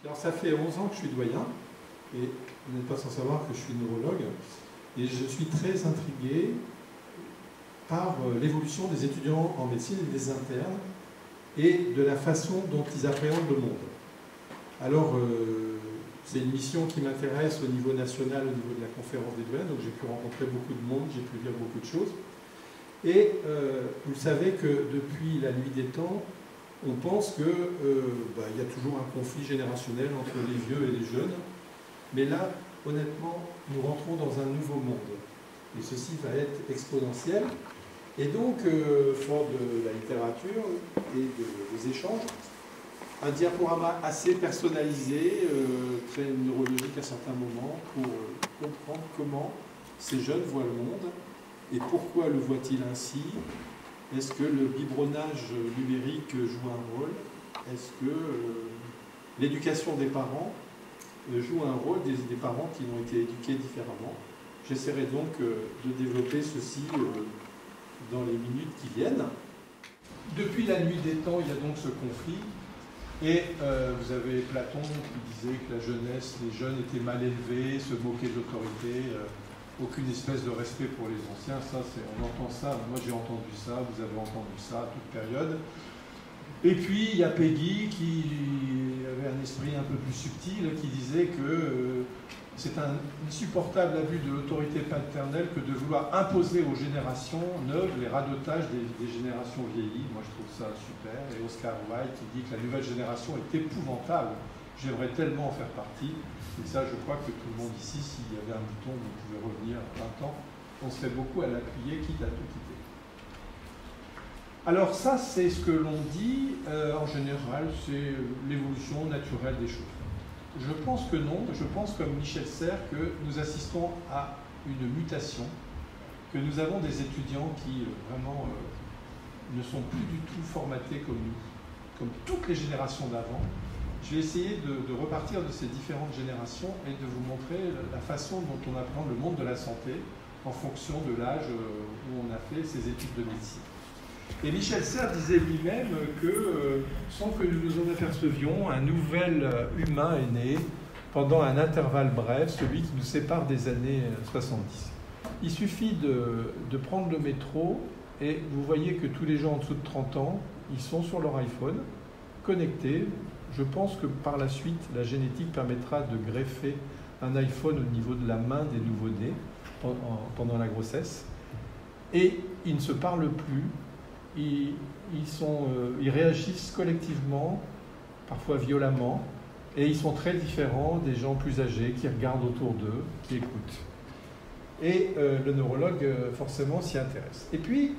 Alors ça fait 11 ans que je suis doyen, et vous n'êtes pas sans savoir que je suis neurologue, et je suis très intrigué par l'évolution des étudiants en médecine et des internes, et de la façon dont ils appréhendent le monde. Alors, c'est une mission qui m'intéresse au niveau national, au niveau de la conférence des doyens, donc j'ai pu rencontrer beaucoup de monde, j'ai pu lire beaucoup de choses. Et vous savez que depuis la nuit des temps, on pense qu'il y a toujours un conflit générationnel entre les vieux et les jeunes. Mais là, honnêtement, nous rentrons dans un nouveau monde. Et ceci va être exponentiel. Et donc, fort de la littérature et des échanges, un diaporama assez personnalisé, très neurologique à certains moments, pour comprendre comment ces jeunes voient le monde et pourquoi le voient-ils ainsi. Est-ce que le biberonnage numérique joue un rôle? Est-ce que l'éducation des parents joue un rôle, des parents qui ont été éduqués différemment? J'essaierai donc de développer ceci dans les minutes qui viennent. Depuis la nuit des temps, il y a donc ce conflit. Et vous avez Platon qui disait que la jeunesse, les jeunes étaient mal élevés, se moquaient de l'autorité, aucune espèce de respect pour les anciens. Ça, on entend ça, moi j'ai entendu ça, vous avez entendu ça à toute période. Et puis il y a Peggy qui avait un esprit un peu plus subtil, qui disait que c'est un insupportable abus de l'autorité paternelle que de vouloir imposer aux générations neuves les radotages des générations vieillies. Moi je trouve ça super. Et Oscar Wilde qui dit que la nouvelle génération est épouvantable. J'aimerais tellement en faire partie. Et ça, je crois que tout le monde ici, s'il y avait un bouton, vous pouvez revenir à 20 ans, on serait beaucoup à l'appuyer, quitte à tout quitter. Alors ça, c'est ce que l'on dit, en général, c'est l'évolution naturelle des choses. Je pense que non, je pense comme Michel Serres que nous assistons à une mutation, que nous avons des étudiants qui vraiment ne sont plus du tout formatés comme nous, comme toutes les générations d'avant. Je vais essayer de repartir de ces différentes générations et de vous montrer la façon dont on apprend le monde de la santé en fonction de l'âge où on a fait ses études de médecine. Et Michel Serres disait lui-même que, sans que nous nous en apercevions, un nouvel humain est né pendant un intervalle bref, celui qui nous sépare des années 70. Il suffit de prendre le métro et vous voyez que tous les gens en dessous de 30 ans, ils sont sur leur iPhone, connectés. Je pense que par la suite, la génétique permettra de greffer un iPhone au niveau de la main des nouveau-nés pendant la grossesse. Et ils ne se parlent plus. Ils réagissent collectivement, parfois violemment, et ils sont très différents des gens plus âgés qui regardent autour d'eux, qui écoutent. Et le neurologue, forcément, s'y intéresse. Et puis,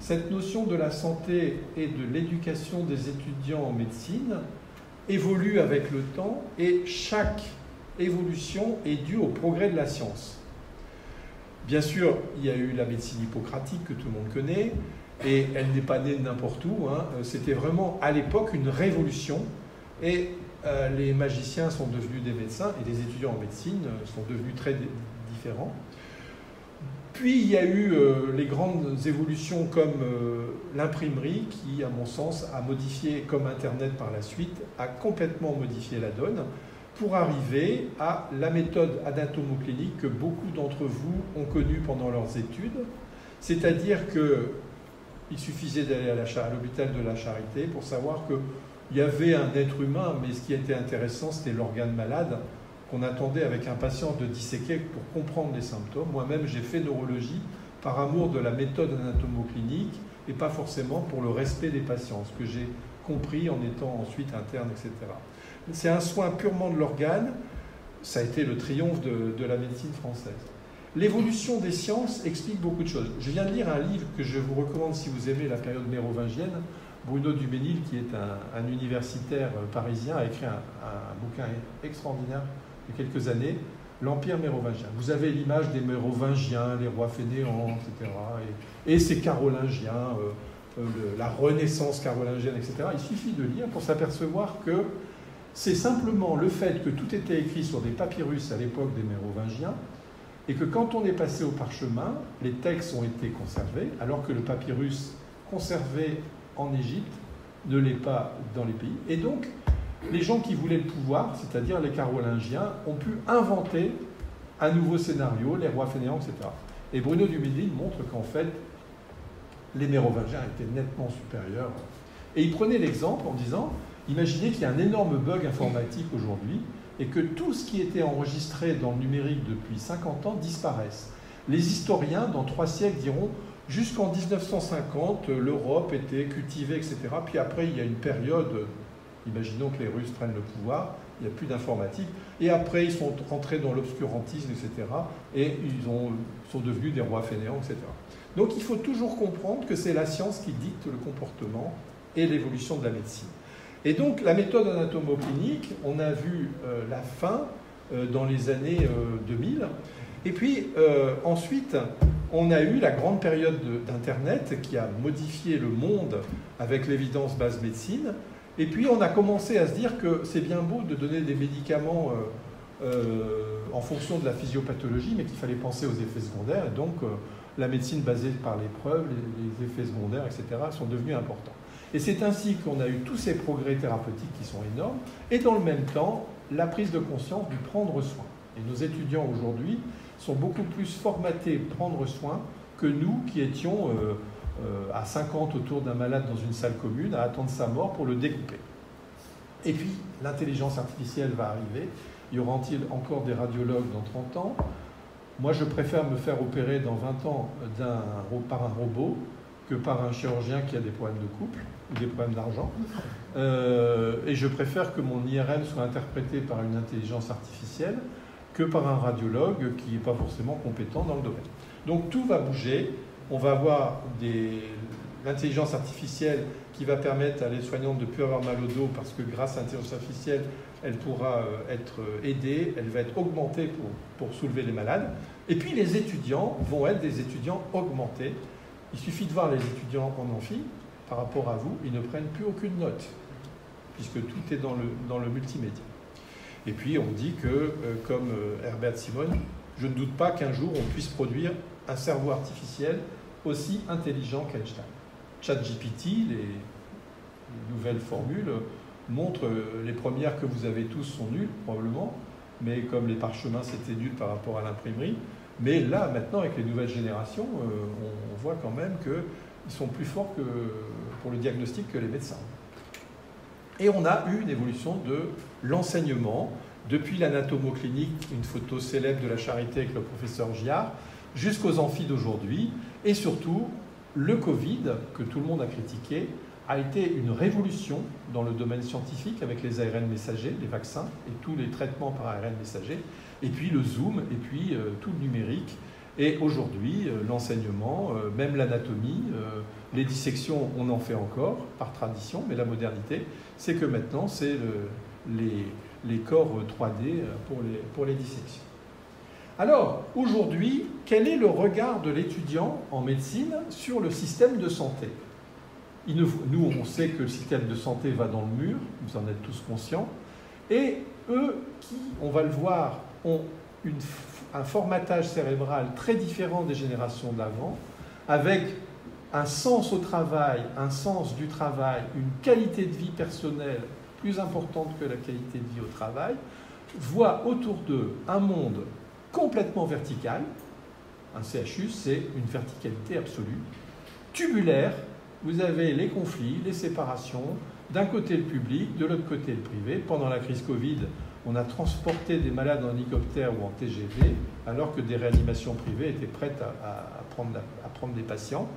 cette notion de la santé et de l'éducation des étudiants en médecine évolue avec le temps, et chaque évolution est due au progrès de la science. Bien sûr, il y a eu la médecine hippocratique que tout le monde connaît, et elle n'est pas née de n'importe où, hein. C'était vraiment à l'époque une révolution, et les magiciens sont devenus des médecins, et les étudiants en médecine sont devenus très différents. Puis il y a eu les grandes évolutions comme l'imprimerie qui, à mon sens, a modifié, comme Internet par la suite, a complètement modifié la donne pour arriver à la méthode anatomoclinique que beaucoup d'entre vous ont connue pendant leurs études, c'est-à-dire qu'il suffisait d'aller à l'hôpital de la Charité pour savoir qu'il y avait un être humain, mais ce qui était intéressant, c'était l'organe malade qu'on attendait avec impatience de disséquer pour comprendre les symptômes. Moi-même, j'ai fait neurologie par amour de la méthode anatomoclinique et pas forcément pour le respect des patients, ce que j'ai compris en étant ensuite interne, etc. C'est un soin purement de l'organe, ça a été le triomphe de la médecine française. L'évolution des sciences explique beaucoup de choses. Je viens de lire un livre que je vous recommande si vous aimez la période mérovingienne. Bruno Duménil, qui est un universitaire parisien, a écrit un bouquin extraordinaire il y a quelques années, l'Empire mérovingien. Vous avez l'image des mérovingiens, les rois fainéants, etc. Et ces carolingiens, la renaissance carolingienne, etc. Il suffit de lire pour s'apercevoir que c'est simplement le fait que tout était écrit sur des papyrus à l'époque des mérovingiens, et que quand on est passé au parchemin, les textes ont été conservés, alors que le papyrus conservé en Égypte ne l'est pas dans les pays. Et donc, les gens qui voulaient le pouvoir, c'est-à-dire les Carolingiens, ont pu inventer un nouveau scénario, les rois fainéants, etc. Et Bruno Dumézil montre qu'en fait, les Mérovingiens étaient nettement supérieurs. Et il prenait l'exemple en disant, imaginez qu'il y a un énorme bug informatique aujourd'hui et que tout ce qui était enregistré dans le numérique depuis 50 ans disparaisse. Les historiens, dans 3 siècles, diront jusqu'en 1950, l'Europe était cultivée, etc. Puis après, il y a une période, imaginons que les Russes prennent le pouvoir, il n'y a plus d'informatique, et après, ils sont rentrés dans l'obscurantisme, etc. Et ils sont devenus des rois fainéants, etc. Donc il faut toujours comprendre que c'est la science qui dicte le comportement et l'évolution de la médecine. Et donc la méthode anatomoclinique, on a vu la fin dans les années 2000. Et puis ensuite, on a eu la grande période d'Internet qui a modifié le monde avec l'évidence base médecine. Et puis on a commencé à se dire que c'est bien beau de donner des médicaments en fonction de la physiopathologie, mais qu'il fallait penser aux effets secondaires. Et donc la médecine basée par les preuves, les effets secondaires, etc. sont devenus importants. Et c'est ainsi qu'on a eu tous ces progrès thérapeutiques qui sont énormes, et dans le même temps, la prise de conscience du prendre soin. Et nos étudiants aujourd'hui sont beaucoup plus formatés prendre soin que nous qui étions à 50 autour d'un malade dans une salle commune, à attendre sa mort pour le découper. Et puis, l'intelligence artificielle va arriver. Y aura-t-il encore des radiologues dans 30 ans? Moi, je préfère me faire opérer dans 20 ans par un robot que par un chirurgien qui a des problèmes de couple ou des problèmes d'argent. Et je préfère que mon IRM soit interprété par une intelligence artificielle que par un radiologue qui n'est pas forcément compétent dans le domaine. Donc tout va bouger. On va avoir l'intelligence artificielle qui va permettre à l'aide-soignante de ne plus avoir mal au dos parce que grâce à l'intelligence artificielle, elle pourra être aidée, elle va être augmentée pour soulever les malades. Et puis les étudiants vont être des étudiants augmentés. Il suffit de voir les étudiants en amphi, par rapport à vous, ils ne prennent plus aucune note, puisque tout est dans le multimédia. Et puis on dit que, comme Herbert Simon, je ne doute pas qu'un jour on puisse produire un cerveau artificiel aussi intelligent qu'Einstein. ChatGPT, les nouvelles formules, montrent les premières que vous avez tous sont nulles, probablement, mais comme les parchemins c'était nul par rapport à l'imprimerie. Mais là, maintenant, avec les nouvelles générations, on voit quand même qu'ils sont plus forts pour le diagnostic que les médecins. Et on a eu une évolution de l'enseignement, depuis l'anatomoclinique, une photo célèbre de la Charité avec le professeur Giard, jusqu'aux amphis d'aujourd'hui, et surtout, le Covid, que tout le monde a critiqué, a été une révolution dans le domaine scientifique avec les ARN messagers, les vaccins et tous les traitements par ARN messagers, et puis le Zoom, et puis tout le numérique. Et aujourd'hui, l'enseignement, même l'anatomie, les dissections, on en fait encore par tradition, mais la modernité, c'est que maintenant, c'est les corps 3D pour les dissections. Alors, aujourd'hui, quel est le regard de l'étudiant en médecine sur le système de santé ? Nous, on sait que le système de santé va dans le mur, vous en êtes tous conscients, et eux qui, on va le voir, ont un formatage cérébral très différent des générations d'avant, avec un sens au travail, un sens du travail, une qualité de vie personnelle plus importante que la qualité de vie au travail, voient autour d'eux un monde complètement vertical. Un CHU, c'est une verticalité absolue, tubulaire. Vous avez les conflits, les séparations, d'un côté le public, de l'autre côté le privé. Pendant la crise Covid, on a transporté des malades en hélicoptère ou en TGV, alors que des réanimations privées étaient prêtes à prendre des patients.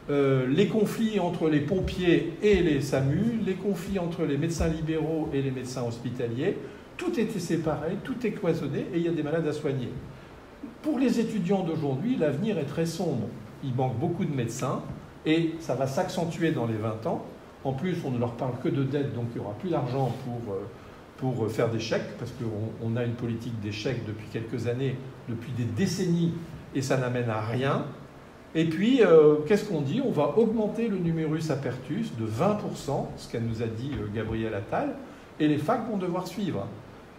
Les conflits entre les pompiers et les SAMU, les conflits entre les médecins libéraux et les médecins hospitaliers, tout était séparé, tout est cloisonné et il y a des malades à soigner. Pour les étudiants d'aujourd'hui, l'avenir est très sombre. Il manque beaucoup de médecins et ça va s'accentuer dans les 20 ans. En plus, on ne leur parle que de dette, donc il n'y aura plus d'argent pour faire des chèques, parce qu'on a une politique des chèques depuis quelques années, depuis des décennies, et ça n'amène à rien. Et puis, qu'est-ce qu'on dit? On va augmenter le numerus apertus de 20%, ce qu'elle nous a dit Gabriel Attal, et les facs vont devoir suivre.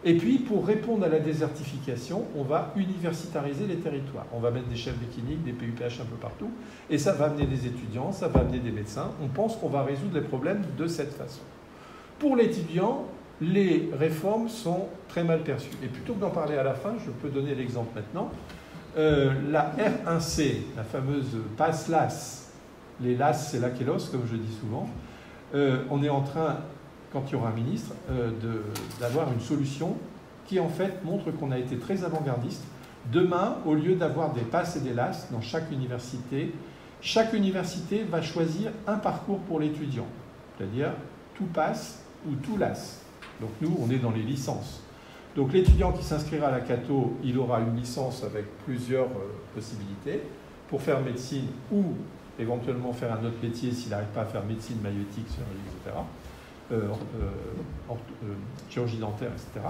Et puis, pour répondre à la désertification, on va universitariser les territoires. On va mettre des chefs de clinique, des PUPH un peu partout, et ça va amener des étudiants, ça va amener des médecins. On pense qu'on va résoudre les problèmes de cette façon. Pour l'étudiant, les réformes sont très mal perçues. Et plutôt que d'en parler à la fin, je peux donner l'exemple maintenant. La R1C, la fameuse passe LAS, les LAS, c'est la Kélos, comme je dis souvent, on est en train, quand il y aura un ministre, d'avoir une solution qui en fait montre qu'on a été très avant-gardiste. Demain, au lieu d'avoir des passes et des LAS dans chaque université va choisir un parcours pour l'étudiant, c'est-à-dire tout passe ou tout LAS. Donc nous, on est dans les licences. Donc l'étudiant qui s'inscrira à la Cato, il aura une licence avec plusieurs possibilités pour faire médecine ou éventuellement faire un autre métier s'il n'arrive pas à faire médecine, maïeutique, etc., chirurgie dentaire, etc.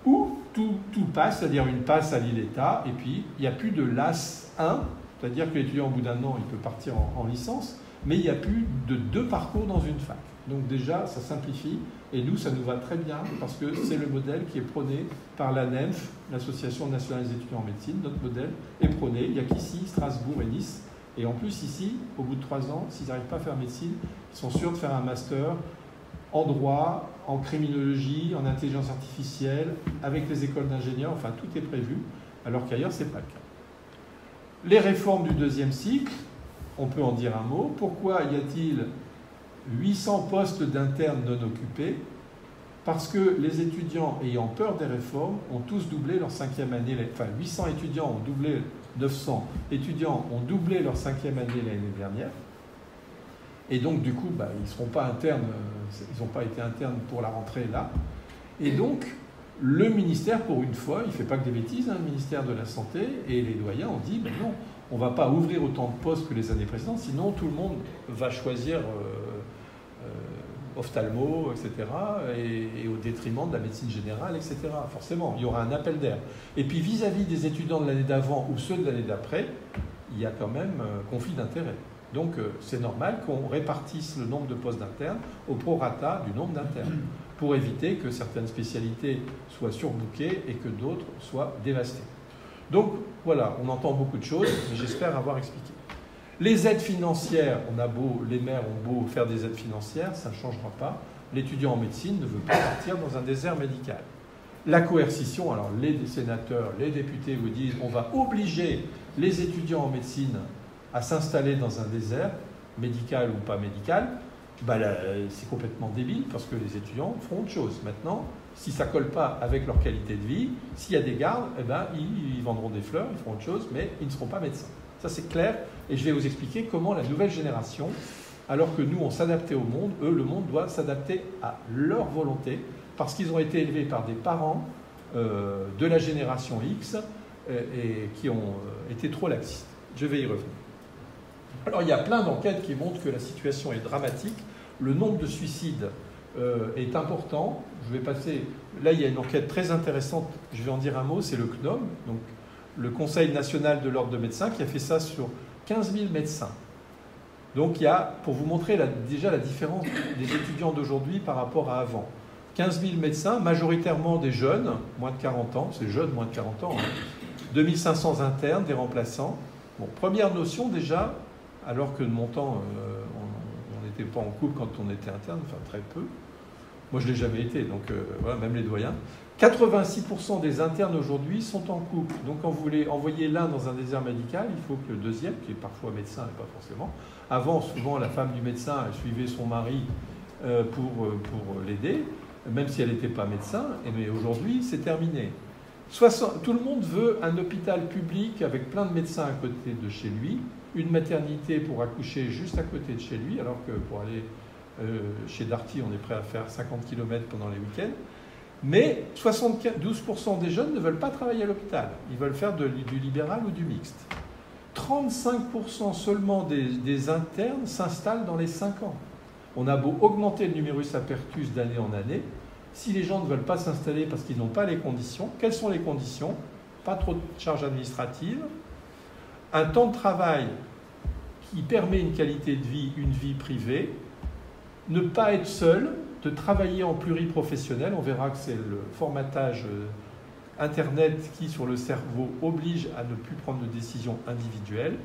Ou tout passe, c'est-à-dire une passe à l'État, et puis il n'y a plus de LAS 1, c'est-à-dire que l'étudiant au bout d'un an, il peut partir en licence, mais il n'y a plus de 2 parcours dans une fac. Donc déjà, ça simplifie, et nous, ça nous va très bien, parce que c'est le modèle qui est prôné par l'ANEMF, l'Association nationale des étudiants en médecine. Notre modèle est prôné, il n'y a qu'ici, Strasbourg et Nice. Et en plus, ici, au bout de 3 ans, s'ils n'arrivent pas à faire médecine, ils sont sûrs de faire un master en droit, en criminologie, en intelligence artificielle, avec les écoles d'ingénieurs, enfin tout est prévu, alors qu'ailleurs, ce n'est pas le cas. Les réformes du 2e cycle, on peut en dire un mot. Pourquoi y a-t-il 800 postes d'internes non occupés? Parce que les étudiants ayant peur des réformes ont tous doublé leur 5e année, enfin 800 étudiants ont doublé, 900 étudiants ont doublé leur 5e année l'année dernière. Et donc, du coup, ils ne seront pas internes, ils n'ont pas été internes pour la rentrée là. Et donc, le ministère, pour une fois, il ne fait pas que des bêtises, le ministère de la Santé et les doyens ont dit, non, on ne va pas ouvrir autant de postes que les années précédentes, sinon tout le monde va choisir ophtalmo, etc., et au détriment de la médecine générale, etc. Forcément, il y aura un appel d'air. Et puis, vis-à-vis des étudiants de l'année d'avant ou ceux de l'année d'après, il y a quand même conflit d'intérêts. Donc, c'est normal qu'on répartisse le nombre de postes d'internes au prorata du nombre d'internes, pour éviter que certaines spécialités soient surbookées et que d'autres soient dévastées. Donc, voilà, on entend beaucoup de choses, mais j'espère avoir expliqué. Les aides financières, les maires ont beau faire des aides financières, ça ne changera pas. L'étudiant en médecine ne veut pas partir dans un désert médical. La coercition, alors les sénateurs, les députés vous disent on va obliger les étudiants en médecine à s'installer dans un désert, médical ou pas médical. C'est complètement débile parce que les étudiants feront autre chose. Maintenant, si ça ne colle pas avec leur qualité de vie, s'il y a des gardes, ils vendront des fleurs, ils feront autre chose, mais ils ne seront pas médecins. Ça, c'est clair, et je vais vous expliquer comment la nouvelle génération, alors que nous, on s'adaptait au monde, eux, le monde doit s'adapter à leur volonté, parce qu'ils ont été élevés par des parents de la génération X et qui ont été trop laxistes. Je vais y revenir. Alors, il y a plein d'enquêtes qui montrent que la situation est dramatique. Le nombre de suicides est important. Je vais passer... Là, il y a une enquête très intéressante, je vais en dire un mot, c'est le CNOM, donc le Conseil national de l'ordre de médecins, qui a fait ça sur 15 000 médecins. Donc, il y a, pour vous montrer déjà la différence des étudiants d'aujourd'hui par rapport à avant. 15 000 médecins, majoritairement des jeunes, moins de 40 ans, c'est jeune, moins de 40 ans, 2500 internes, des remplaçants. Bon, première notion déjà, alors que de mon temps, on n'était pas en couple quand on était interne, enfin très peu. Moi, je ne l'ai jamais été, donc voilà, même les doyens. 86% des internes aujourd'hui sont en couple. Donc, quand vous voulez envoyer l'un dans un désert médical, il faut que le deuxième, qui est parfois médecin et pas forcément, avant, souvent, la femme du médecin, elle suivait son mari pour l'aider, même si elle n'était pas médecin. Mais aujourd'hui, c'est terminé. Tout le monde veut un hôpital public avec plein de médecins à côté de chez lui, une maternité pour accoucher juste à côté de chez lui, alors que pour aller chez Darty, on est prêt à faire 50 km pendant les week-ends. Mais 72% des jeunes ne veulent pas travailler à l'hôpital. Ils veulent faire du libéral ou du mixte. 35% seulement des internes s'installent dans les 5 ans. On a beau augmenter le numerus apertus d'année en année, si les gens ne veulent pas s'installer parce qu'ils n'ont pas les conditions, quelles sont les conditions? Pas trop de charges administratives, un temps de travail qui permet une qualité de vie, une vie privée, ne pas être seul, de travailler en pluriprofessionnel. On verra que c'est le formatage Internet qui, sur le cerveau, oblige à ne plus prendre de décisions individuelles.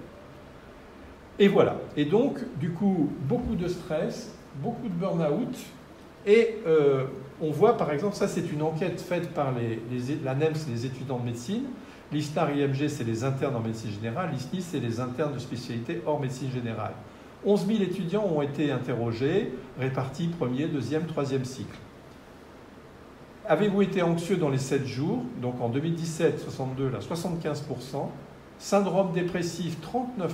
Et voilà. Et donc, du coup, beaucoup de stress, beaucoup de burn-out, Et on voit par exemple, ça c'est une enquête faite par l'ANEM, c'est les étudiants de médecine, l'ISTAR-IMG c'est les internes en médecine générale, l'ISNI c'est les internes de spécialité hors médecine générale. 11 000 étudiants ont été interrogés, répartis premier, deuxième, troisième cycle. Avez-vous été anxieux dans les 7 jours? Donc en 2017, 62, là, 75%. Syndrome dépressif, 39%.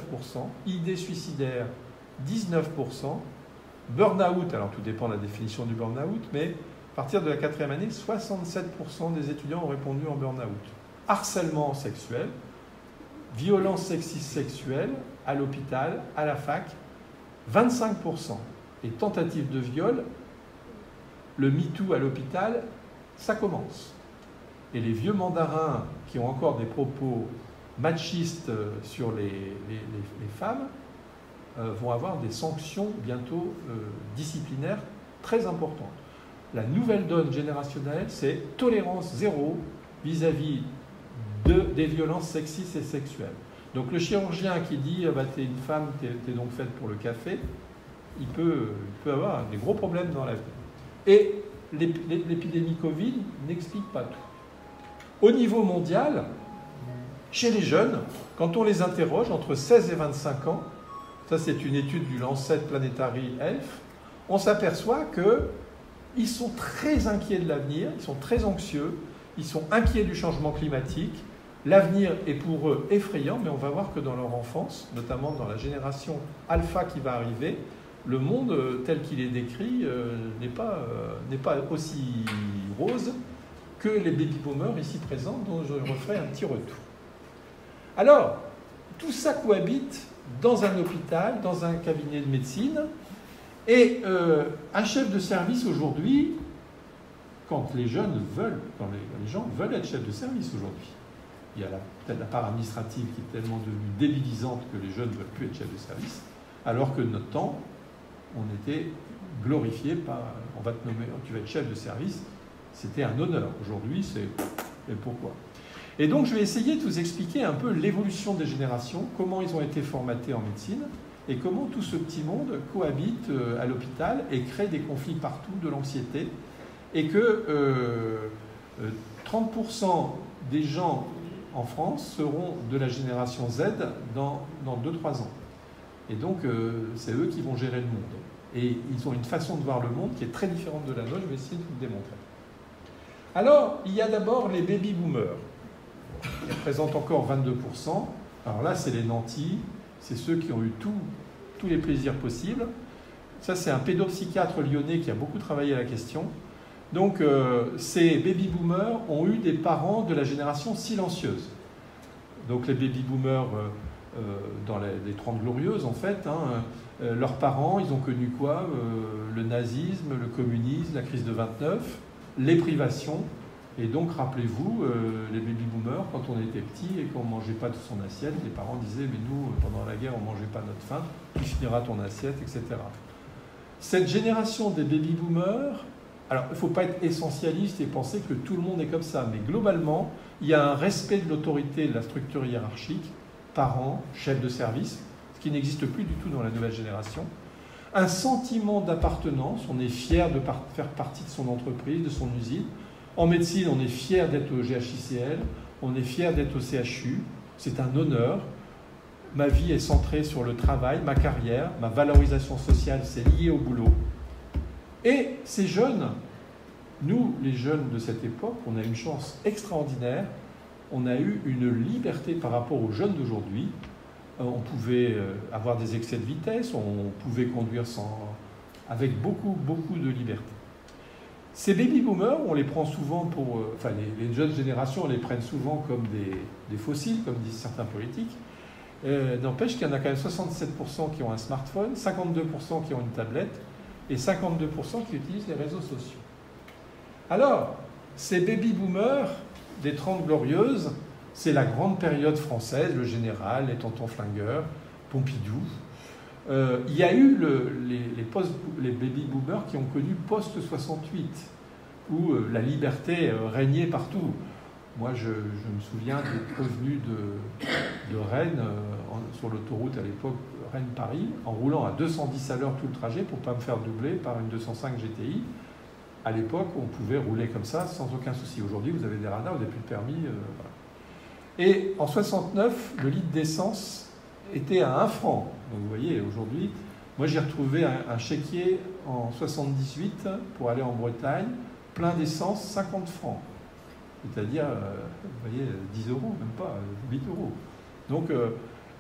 Idées suicidaires, 19%. Burn-out, alors tout dépend de la définition du burn-out, mais à partir de la 4e année, 67% des étudiants ont répondu en burn-out. Harcèlement sexuel, violence sexiste sexuelle, à l'hôpital, à la fac, 25%. Et tentative de viol, le MeToo à l'hôpital, ça commence. Et les vieux mandarins qui ont encore des propos machistes sur les femmes vont avoir des sanctions bientôt disciplinaires très importantes. La nouvelle donne générationnelle, c'est tolérance zéro vis-à-vis des violences sexistes et sexuelles. Donc le chirurgien qui dit bah, « t'es une femme, t'es donc faite pour le café », il peut avoir des gros problèmes dans la vie. Et l'épidémie Covid n'explique pas tout. Au niveau mondial, chez les jeunes, quand on les interroge entre 16 et 25 ans, ça c'est une étude du Lancet Planetary Health, on s'aperçoit qu'ils sont très inquiets de l'avenir, ils sont très anxieux, ils sont inquiets du changement climatique. L'avenir est pour eux effrayant, mais on va voir que dans leur enfance, notamment dans la génération alpha qui va arriver, le monde tel qu'il est décrit n'est pas aussi rose que les baby-boomers ici présents, dont je referai un petit retour. Alors, tout ça cohabite dans un hôpital, dans un cabinet de médecine, et un chef de service aujourd'hui, quand les jeunes veulent, quand les gens veulent être chefs de service aujourd'hui, il y a peut-être la part administrative qui est tellement devenue débilisante que les jeunes ne veulent plus être chefs de service, alors que de notre temps, on était glorifié par « on va te nommer, tu vas être chef de service », c'était un honneur. Aujourd'hui, c'est « et pourquoi ?» Et donc, je vais essayer de vous expliquer un peu l'évolution des générations, comment ils ont été formatés en médecine, et comment tout ce petit monde cohabite à l'hôpital et crée des conflits partout, de l'anxiété, et que 30% des gens en France seront de la génération Z dans 2-3 ans. Et donc, c'est eux qui vont gérer le monde. Et ils ont une façon de voir le monde qui est très différente de la nôtre. Je vais essayer de vous le démontrer. Alors, il y a d'abord les baby-boomers, qui représentent encore 22%. Alors là, c'est les nantis. C'est ceux qui ont eu tous les plaisirs possibles. Ça, c'est un pédopsychiatre lyonnais qui a beaucoup travaillé à la question. Donc, ces baby-boomers ont eu des parents de la génération silencieuse. Donc, les baby-boomers dans les 30 glorieuses, en fait, leurs parents, ils ont connu quoi? Le nazisme, le communisme, la crise de 29, les privations. Et donc, rappelez-vous, les baby-boomers, quand on était petit et qu'on ne mangeait pas de son assiette, les parents disaient « mais nous, pendant la guerre, on ne mangeait pas notre faim, tu finiras ton assiette, etc. » Cette génération des baby-boomers, alors il ne faut pas être essentialiste et penser que tout le monde est comme ça, mais globalement, il y a un respect de l'autorité de la structure hiérarchique, parents, chefs de service, ce qui n'existe plus du tout dans la nouvelle génération, un sentiment d'appartenance, on est fier de faire partie de son entreprise, de son usine. En médecine, on est fier d'être au GHICL, on est fier d'être au CHU, c'est un honneur. Ma vie est centrée sur le travail, ma carrière, ma valorisation sociale, c'est lié au boulot. Et ces jeunes, nous, les jeunes de cette époque, on a une chance extraordinaire, on a eu une liberté par rapport aux jeunes d'aujourd'hui. On pouvait avoir des excès de vitesse, on pouvait conduire avec beaucoup de liberté. Ces baby-boomers, on les prend souvent pour... enfin, les jeunes générations, on les prenne souvent comme des fossiles, comme disent certains politiques. N'empêche qu'il y en a quand même 67% qui ont un smartphone, 52% qui ont une tablette et 52% qui utilisent les réseaux sociaux. Alors, ces baby-boomers des 30 glorieuses, c'est la grande période française, le général, les tontons flingueurs, Pompidou. Il y a eu les baby-boomers qui ont connu post-68, où la liberté régnait partout. Moi, je me souviens d'être revenu de Rennes, sur l'autoroute à l'époque, Rennes-Paris, en roulant à 210 à l'heure tout le trajet pour ne pas me faire doubler par une 205 GTI. à l'époque, on pouvait rouler comme ça sans aucun souci. Aujourd'hui, vous avez des radars, vous n'avez plus de permis. Voilà. Et en 69, le litre d'essence était à 1 franc. Donc vous voyez, aujourd'hui, moi j'ai retrouvé un chéquier en 78 pour aller en Bretagne, plein d'essence, 50 francs. C'est-à-dire, vous voyez, 10 €, même pas, 8 €. Donc,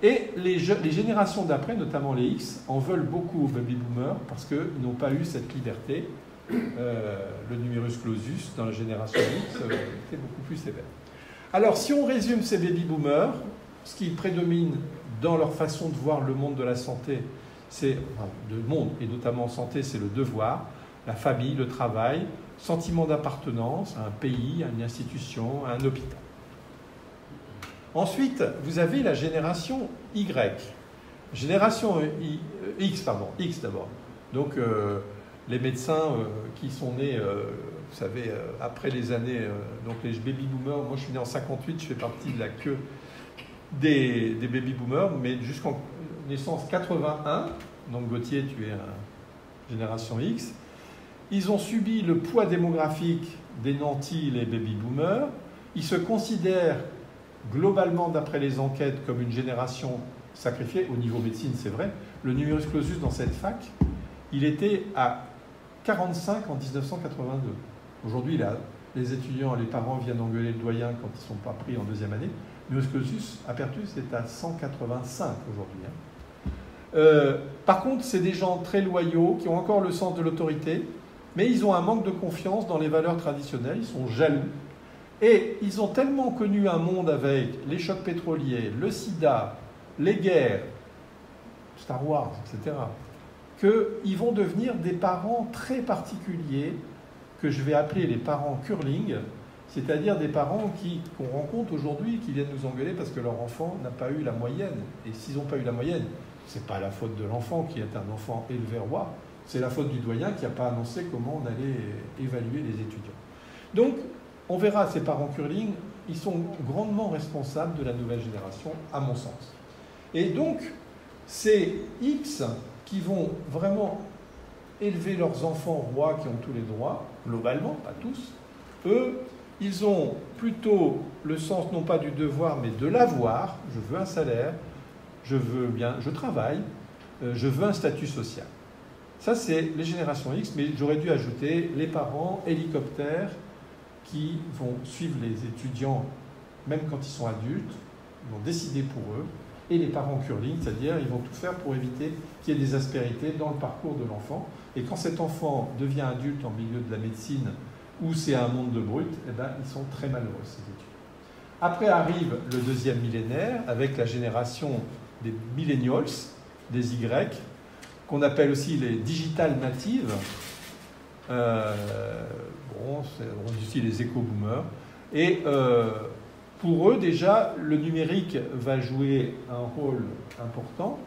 et les générations d'après, notamment les X, en veulent beaucoup aux baby-boomers parce qu'ils n'ont pas eu cette liberté. Le numerus clausus dans la génération X était beaucoup plus sévère. Alors, si on résume ces baby-boomers, ce qui prédomine dans leur façon de voir le monde de la santé, c'est le monde, et notamment en santé, c'est le devoir, la famille, le travail, sentiment d'appartenance à un pays, à une institution, à un hôpital. Ensuite, vous avez la génération Y. Génération X, pardon, X d'abord. Donc, les médecins qui sont nés, vous savez, après les années, donc les baby-boomers, moi je suis né en 58, je fais partie de la queue des baby-boomers, mais jusqu'en naissance 81, donc Gauthier, tu es génération X, ils ont subi le poids démographique des nantis, les baby-boomers, ils se considèrent globalement, d'après les enquêtes, comme une génération sacrifiée, au niveau médecine c'est vrai, le numerus clausus dans cette fac, il était à 45 en 1982. Aujourd'hui, les étudiants, les parents viennent engueuler le doyen quand ils ne sont pas pris en deuxième année. Numerus clausus, Apertus, est à 185 aujourd'hui. Par contre, c'est des gens très loyaux, qui ont encore le sens de l'autorité, mais ils ont un manque de confiance dans les valeurs traditionnelles, ils sont jaloux. Et ils ont tellement connu un monde avec les chocs pétroliers, le sida, les guerres, Star Wars, etc., qu'ils vont devenir des parents très particuliers, que je vais appeler les parents curling, c'est-à-dire des parents qu'on rencontre aujourd'hui, qui viennent nous engueuler parce que leur enfant n'a pas eu la moyenne. Et s'ils n'ont pas eu la moyenne, ce n'est pas la faute de l'enfant qui est un enfant élevé roi, c'est la faute du doyen qui n'a pas annoncé comment on allait évaluer les étudiants. Donc, on verra ces parents curling, ils sont grandement responsables de la nouvelle génération, à mon sens. Et donc, c'est X qui vont vraiment élever leurs enfants rois qui ont tous les droits, globalement, pas tous. Eux, ils ont plutôt le sens non pas du devoir, mais de l'avoir. Je veux un salaire, je travaille, je veux un statut social. Ça, c'est les générations X, mais j'aurais dû ajouter les parents hélicoptères qui vont suivre les étudiants, même quand ils sont adultes, ils vont décider pour eux, et les parents curling, c'est-à-dire ils vont tout faire pour éviter qu'il y ait des aspérités dans le parcours de l'enfant. Et quand cet enfant devient adulte en milieu de la médecine, où c'est un monde de brut, eh ben, ils sont très malheureux, ces étudiants. Après arrive le deuxième millénaire, avec la génération des millennials, des Y, qu'on appelle aussi les digital natives. On dit aussi les éco-boomers. Et pour eux, déjà, le numérique va jouer un rôle important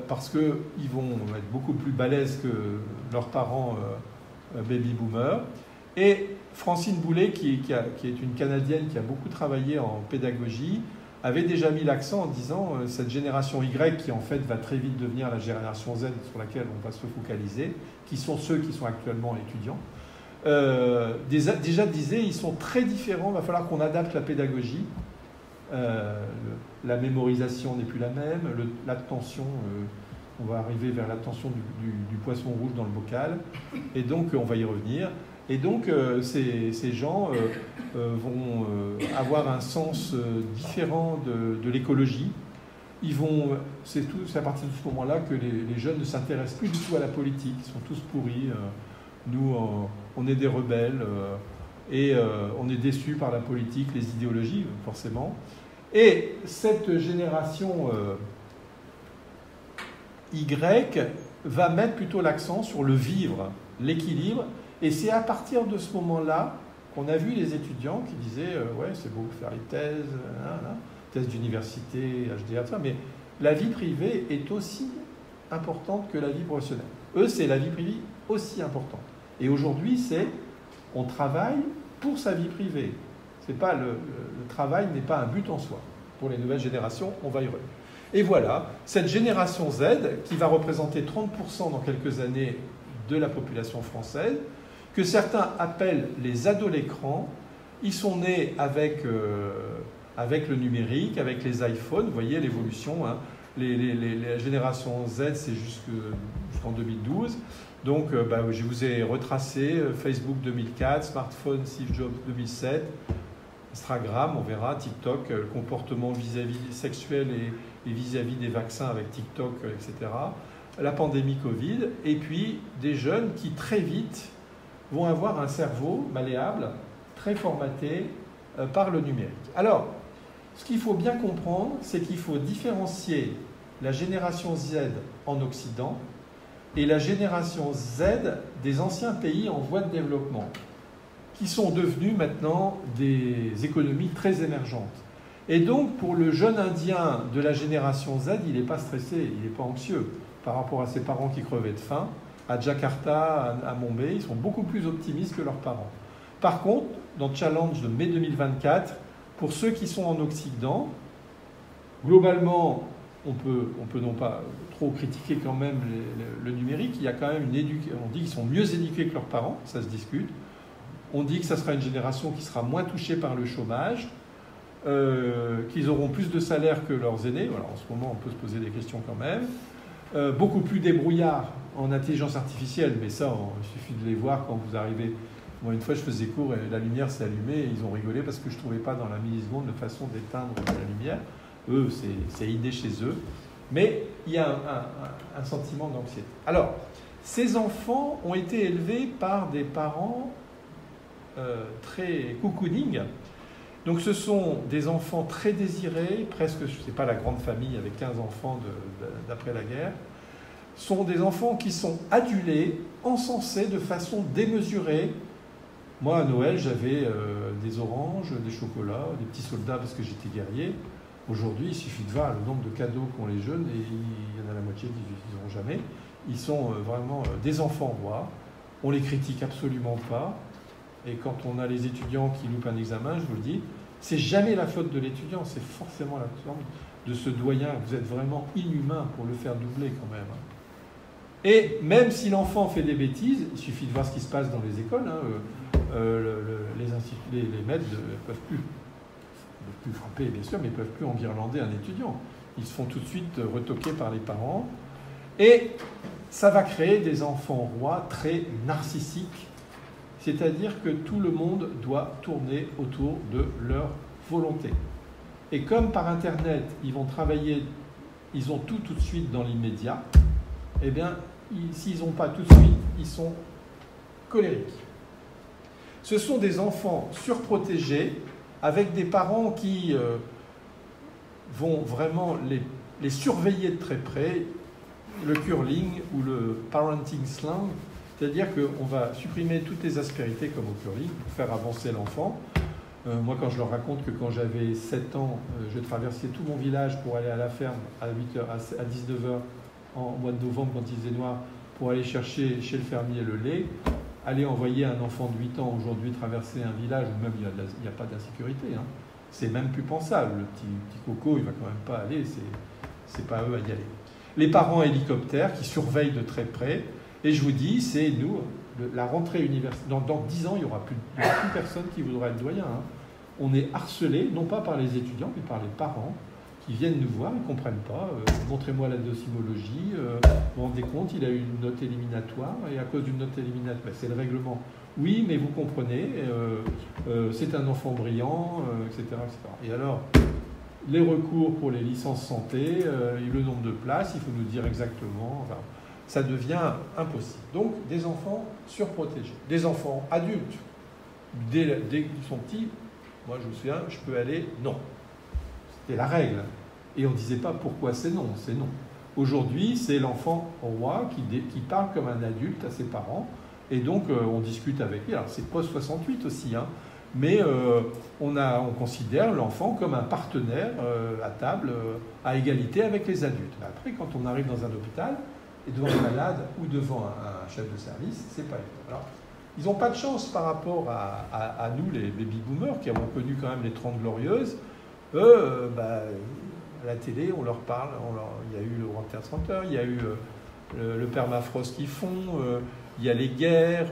parce qu'ils vont être beaucoup plus balèzes que leurs parents baby-boomers. Et Francine Boulet, qui est une Canadienne qui a beaucoup travaillé en pédagogie, avait déjà mis l'accent en disant cette génération Y, qui en fait va très vite devenir la génération Z sur laquelle on va se focaliser, qui sont ceux qui sont actuellement étudiants, déjà disait ils sont très différents, il va falloir qu'on adapte la pédagogie. La mémorisation n'est plus la même, l'attention, on va arriver vers l'attention du poisson rouge dans le bocal, et donc on va y revenir. Et donc ces gens vont avoir un sens différent de l'écologie. C'est à partir de ce moment-là que les jeunes ne s'intéressent plus du tout à la politique, ils sont tous pourris. Nous, on est des rebelles et on est déçus par la politique, les idéologies, forcément. Et cette génération Y va mettre plutôt l'accent sur le vivre, l'équilibre. Et c'est à partir de ce moment-là qu'on a vu les étudiants qui disaient ouais, c'est beau faire les thèses, thèses d'université, HDA, tout ça, mais la vie privée est aussi importante que la vie professionnelle. Eux, c'est la vie privée aussi importante. Et aujourd'hui, on travaille pour sa vie privée. C'est pas le travail n'est pas un but en soi. Pour les nouvelles générations, on va y revenir. Et voilà, cette génération Z, qui va représenter 30% dans quelques années de la population française, que certains appellent les ados l'écran. Ils sont nés avec le numérique, avec les iPhones. Vous voyez l'évolution, hein. La génération Z, c'est jusqu'en 2012. Donc, je vous ai retracé Facebook 2004, smartphone Steve Jobs 2007, Instagram, on verra, TikTok, le comportement vis-à-vis sexuel et vis-à-vis des vaccins avec TikTok, etc. La pandémie Covid, et puis des jeunes qui très vite vont avoir un cerveau malléable, très formaté par le numérique. Alors, ce qu'il faut bien comprendre, c'est qu'il faut différencier la génération Z en Occident et la génération Z des anciens pays en voie de développement, qui sont devenus maintenant des économies très émergentes. Et donc, pour le jeune Indien de la génération Z, il n'est pas stressé, il n'est pas anxieux par rapport à ses parents qui crevaient de faim. À Jakarta, à Mumbai, ils sont beaucoup plus optimistes que leurs parents. Par contre, dans le challenge de mai 2024, pour ceux qui sont en Occident, globalement, on peut non pas trop critiquer quand même le numérique, il y a quand même une éducation. On dit qu'ils sont mieux éduqués que leurs parents, ça se discute. On dit que ça sera une génération qui sera moins touchée par le chômage, qu'ils auront plus de salaire que leurs aînés. Voilà, en ce moment, on peut se poser des questions quand même. Beaucoup plus débrouillards en intelligence artificielle, mais ça, il suffit de les voir quand vous arrivez. Moi, une fois, je faisais cours et la lumière s'est allumée et ils ont rigolé parce que je ne trouvais pas dans la milliseconde de façon d'éteindre la lumière. Eux, c'est idée chez eux. Mais il y a un sentiment d'anxiété. Alors, ces enfants ont été élevés par des parents très cocooning. Donc, ce sont des enfants très désirés, presque, je ne sais pas, la grande famille avec 15 enfants d'après la guerre. Sont des enfants qui sont adulés, encensés de façon démesurée. Moi, à Noël, j'avais des oranges, des chocolats, des petits soldats parce que j'étais guerrier. Aujourd'hui, il suffit de voir le nombre de cadeaux qu'ont les jeunes et il y en a la moitié qui n'utiliseront jamais. Ils sont vraiment des enfants rois. On les critique absolument pas. Et quand on a les étudiants qui loupent un examen, je vous le dis, c'est jamais la faute de l'étudiant, c'est forcément la faute de ce doyen. Vous êtes vraiment inhumain pour le faire doubler quand même. Et même si l'enfant fait des bêtises, il suffit de voir ce qui se passe dans les écoles. Les maîtres ne peuvent plus frapper, bien sûr, mais ils ne peuvent plus enguirlander un étudiant. Ils se font tout de suite retoquer par les parents. Et ça va créer des enfants rois très narcissiques. C'est-à-dire que tout le monde doit tourner autour de leur volonté. Et comme par Internet, ils vont travailler, ils ont tout de suite dans l'immédiat, eh bien, s'ils n'ont pas tout de suite, ils sont colériques. Ce sont des enfants surprotégés, avec des parents qui vont vraiment les surveiller de très près, le curling ou le parenting slang, c'est-à-dire qu'on va supprimer toutes les aspérités comme au curling pour faire avancer l'enfant. Moi, quand je leur raconte que quand j'avais 7 ans, je traversais tout mon village pour aller à la ferme à 8h, à 19h en mois de novembre quand il faisait noir pour aller chercher chez le fermier le lait, aller envoyer un enfant de 8 ans aujourd'hui traverser un village où même il n'y a pas d'insécurité, hein. C'est même plus pensable. Le petit coco, il ne va quand même pas aller, c'est pas à eux à y aller. Les parents hélicoptères qui surveillent de très près. Et je vous dis, c'est nous, la rentrée universitaire. Dans 10 ans, il n'y aura plus personne qui voudra être doyen, hein. On est harcelé, non pas par les étudiants, mais par les parents qui viennent nous voir, ils ne comprennent pas. Montrez-moi la docimologie. Vous vous rendez compte, il a eu une note éliminatoire, et à cause d'une note éliminatoire, c'est le règlement. Oui, mais vous comprenez, c'est un enfant brillant, etc., etc. Et alors, les recours pour les licences santé, le nombre de places, il faut nous dire exactement. Enfin, ça devient impossible. Donc, des enfants surprotégés. Des enfants adultes, dès qu'ils sont petits, moi je me souviens, je peux aller, non. C'était la règle. Et on ne disait pas pourquoi c'est non, c'est non. Aujourd'hui, c'est l'enfant roi qui parle comme un adulte à ses parents, et donc on discute avec lui. Alors c'est post-68 aussi, hein, mais on considère l'enfant comme un partenaire à table, à égalité avec les adultes. Après, quand on arrive dans un hôpital, et devant un malade ou devant un chef de service, c'est pas évident. Alors, ils n'ont pas de chance par rapport à nous, les baby-boomers, qui avons connu quand même les 30 glorieuses. Eux, à la télé, on leur parle, il y a eu le Walter Center, il y a eu le permafrost qu'ils font, il y a les guerres,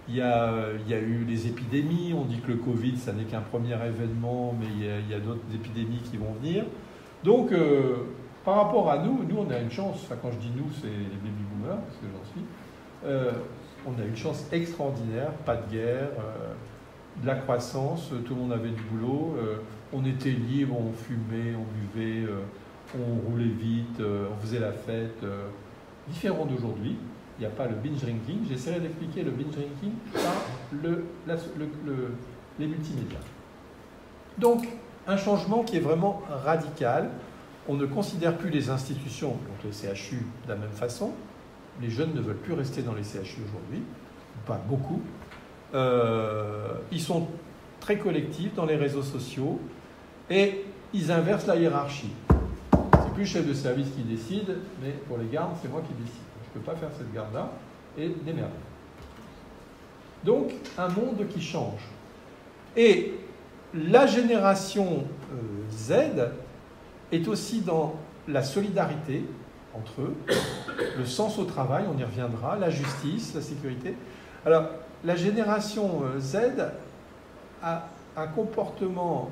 Il y a eu les épidémies, on dit que le Covid, ça n'est qu'un premier événement, mais il y a d'autres épidémies qui vont venir. Donc, par rapport à nous, on a une chance, enfin quand je dis nous, c'est les baby boomers, parce que j'en suis, on a une chance extraordinaire, pas de guerre, de la croissance, tout le monde avait du boulot, on était libre, on fumait, on buvait, on roulait vite, on faisait la fête, différent d'aujourd'hui. Il n'y a pas le binge drinking. J'essaierai d'expliquer le binge drinking par les multimédias. Donc, un changement qui est vraiment radical. On ne considère plus les institutions, donc les CHU, de la même façon. Les jeunes ne veulent plus rester dans les CHU aujourd'hui, pas beaucoup. Ils sont très collectifs dans les réseaux sociaux et ils inversent la hiérarchie. C'est plus le chef de service qui décide, mais pour les gardes, c'est moi qui décide. Je ne peux pas faire cette garde-là et démerder. Donc, un monde qui change. Et la génération Z est aussi dans la solidarité entre eux, le sens au travail, on y reviendra, la justice, la sécurité. Alors, la génération Z a un comportement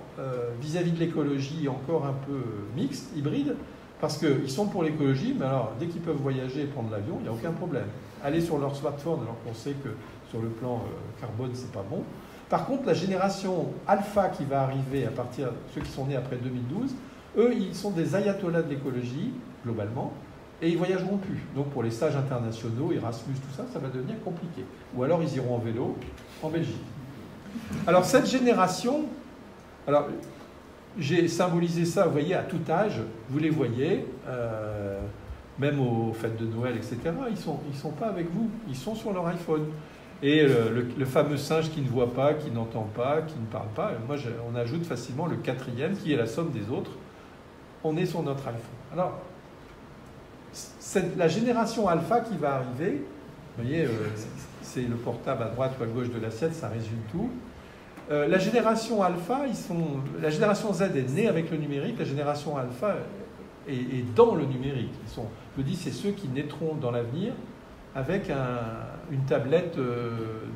vis-à-vis de l'écologie encore un peu mixte, hybride, parce qu'ils sont pour l'écologie, mais alors dès qu'ils peuvent voyager et prendre l'avion, il n'y a aucun problème. Aller sur leur smartphone alors qu'on sait que sur le plan carbone, c'est pas bon. Par contre, la génération alpha qui va arriver à partir de ceux qui sont nés après 2012, eux, ils sont des ayatollahs de l'écologie, globalement, et ils ne voyageront plus. Donc pour les stages internationaux, Erasmus, tout ça, ça va devenir compliqué. Ou alors ils iront en vélo en Belgique. Alors cette génération, alors j'ai symbolisé ça, vous voyez, à tout âge, vous les voyez, même aux fêtes de Noël, etc. Ils sont pas avec vous, ils sont sur leur iPhone. Et le fameux singe qui ne voit pas, qui n'entend pas, qui ne parle pas, moi on ajoute facilement le quatrième, qui est la somme des autres. On est sur notre iPhone. Alors, c'est la génération alpha qui va arriver, vous voyez, c'est le portable à droite ou à gauche de l'assiette, ça résume tout. La génération alpha, la génération Z est née avec le numérique, la génération alpha est dans le numérique. Je dis, c'est ceux qui naîtront dans l'avenir avec une tablette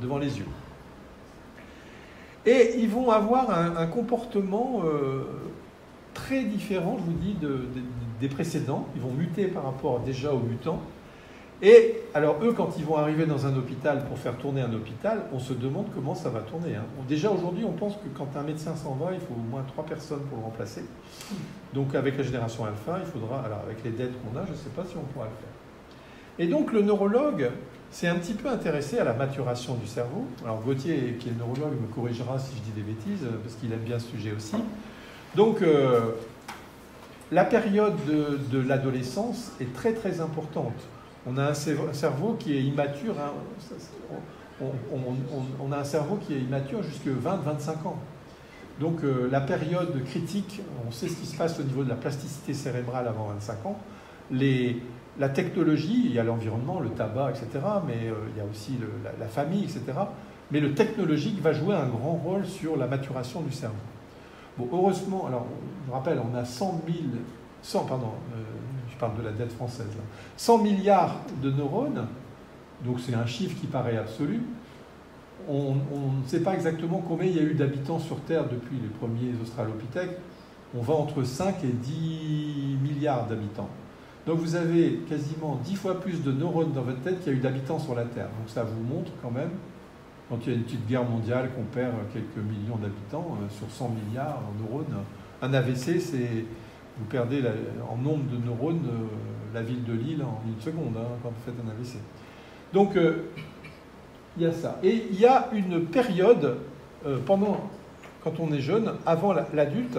devant les yeux. Et ils vont avoir un comportement très différent, je vous dis, des précédents. Ils vont muter par rapport déjà aux mutants. Et alors eux, quand ils vont arriver dans un hôpital pour faire tourner un hôpital, on se demande comment ça va tourner. Déjà aujourd'hui, on pense que quand un médecin s'en va, il faut au moins 3 personnes pour le remplacer. Donc avec la génération alpha, il faudra, alors avec les dettes qu'on a, je ne sais pas si on pourra le faire. Et donc le neurologue s'est un petit peu intéressé à la maturation du cerveau. Alors Gauthier, qui est neurologue, me corrigera si je dis des bêtises, parce qu'il aime bien ce sujet aussi. Donc la période de l'adolescence est très très importante. On a un cerveau qui est immature, on a un cerveau qui est immature jusqu'à 20-25 ans. Donc la période critique, on sait ce qui se passe au niveau de la plasticité cérébrale avant 25 ans. La technologie, il y a l'environnement, le tabac, etc., mais il y a aussi la famille, etc. Mais le technologique va jouer un grand rôle sur la maturation du cerveau. Bon, heureusement, alors je rappelle, on a je parle de la dette française, là, 100 milliards de neurones, donc c'est un chiffre qui paraît absolu. On ne sait pas exactement combien il y a eu d'habitants sur Terre depuis les premiers australopithèques. On va entre 5 et 10 milliards d'habitants. Donc vous avez quasiment 10 fois plus de neurones dans votre tête qu'il y a eu d'habitants sur la Terre. Donc ça vous montre quand même, quand il y a une petite guerre mondiale, qu'on perd quelques millions d'habitants, sur 100 milliards de neurones, un AVC, vous perdez en nombre de neurones la ville de Lille en une seconde quand vous faites un AVC. Donc il y a ça. Et il y a une période, quand on est jeune, avant l'adulte.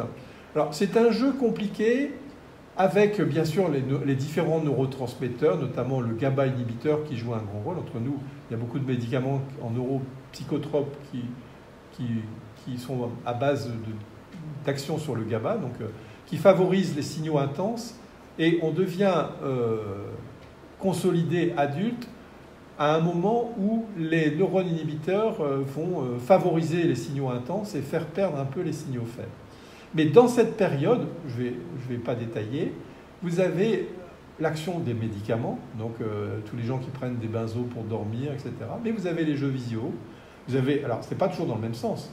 Alors c'est un jeu compliqué, avec bien sûr les différents neurotransmetteurs, notamment le GABA inhibiteur qui joue un grand rôle. Entre nous, il y a beaucoup de médicaments en neuropsychotropes qui sont à base d'action sur le GABA, donc qui favorisent les signaux intenses, et on devient consolidé adulte à un moment où les neurones inhibiteurs vont favoriser les signaux intenses et faire perdre un peu les signaux faibles. Mais dans cette période, je vais pas détailler, vous avez l'action des médicaments, donc tous les gens qui prennent des benzos pour dormir, etc. Mais vous avez les jeux visio, vous avez, alors c'est pas toujours dans le même sens,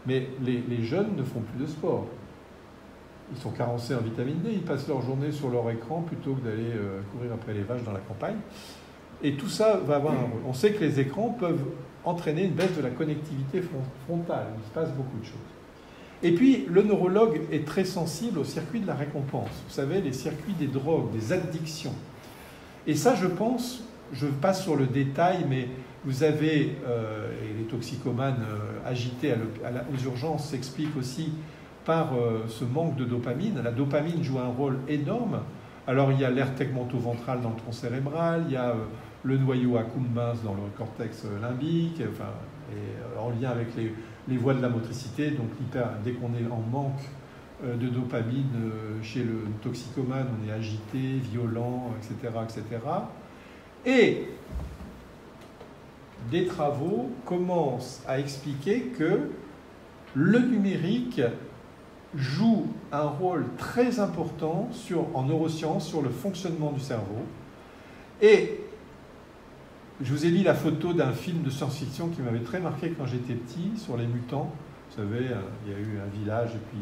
mais les jeunes ne font plus de sport. Ils sont carencés en vitamine D, ils passent leur journée sur leur écran plutôt que d'aller courir après les vaches dans la campagne. Et tout ça va avoir un rôle. On sait que les écrans peuvent entraîner une baisse de la connectivité frontale, il se passe beaucoup de choses. Et puis, le neurologue est très sensible au circuit de la récompense. Vous savez, les circuits des drogues, des addictions. Et ça, je pense, je passe sur le détail, mais vous avez, et les toxicomanes agités aux urgences s'expliquent aussi par ce manque de dopamine. La dopamine joue un rôle énorme. Alors, il y a l'aire tegmentoventral dans le tronc cérébral, il y a le noyau accumbens dans le cortex limbique, enfin, et en lien avec les voies de la motricité. Donc, dès qu'on est en manque de dopamine chez le toxicomane, on est agité, violent, etc., etc. Et des travaux commencent à expliquer que le numérique joue un rôle très important en neurosciences sur le fonctionnement du cerveau. Et je vous ai mis la photo d'un film de science-fiction qui m'avait très marqué quand j'étais petit, sur les mutants. Vous savez, il y a eu un village, et puis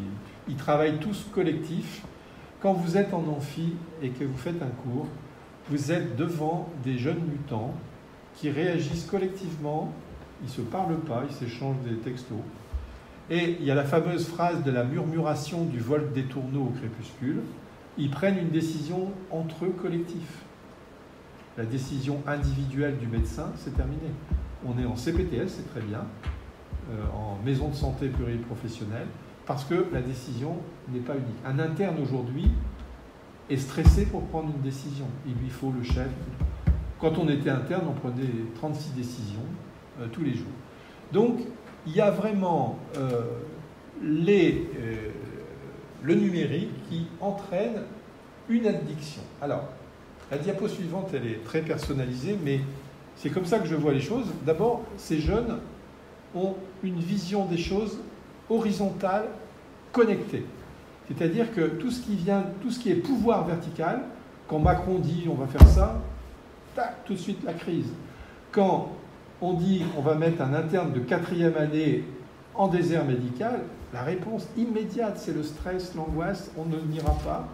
ils travaillent tous collectifs. Quand vous êtes en amphi et que vous faites un cours, vous êtes devant des jeunes mutants qui réagissent collectivement, ils ne se parlent pas, ils s'échangent des textos. Et il y a la fameuse phrase de la murmuration du vol des tourneaux au crépuscule. Ils prennent une décision entre eux collectifs. La décision individuelle du médecin, c'est terminé. On est en CPTS, c'est très bien, en maison de santé pluriprofessionnelle, parce que la décision n'est pas unique. Un interne aujourd'hui est stressé pour prendre une décision. Il lui faut le chef. Quand on était interne, on prenait 36 décisions tous les jours. Donc, il y a vraiment le numérique qui entraîne une addiction. Alors, la diapo suivante, elle est très personnalisée, mais c'est comme ça que je vois les choses. D'abord, ces jeunes ont une vision des choses horizontale, connectée. C'est-à-dire que tout ce qui est pouvoir vertical, quand Macron dit on va faire ça, tac, tout de suite la crise. Quand on dit on va mettre un interne de 4e année en désert médical, la réponse immédiate, c'est le stress, l'angoisse, on n'ira pas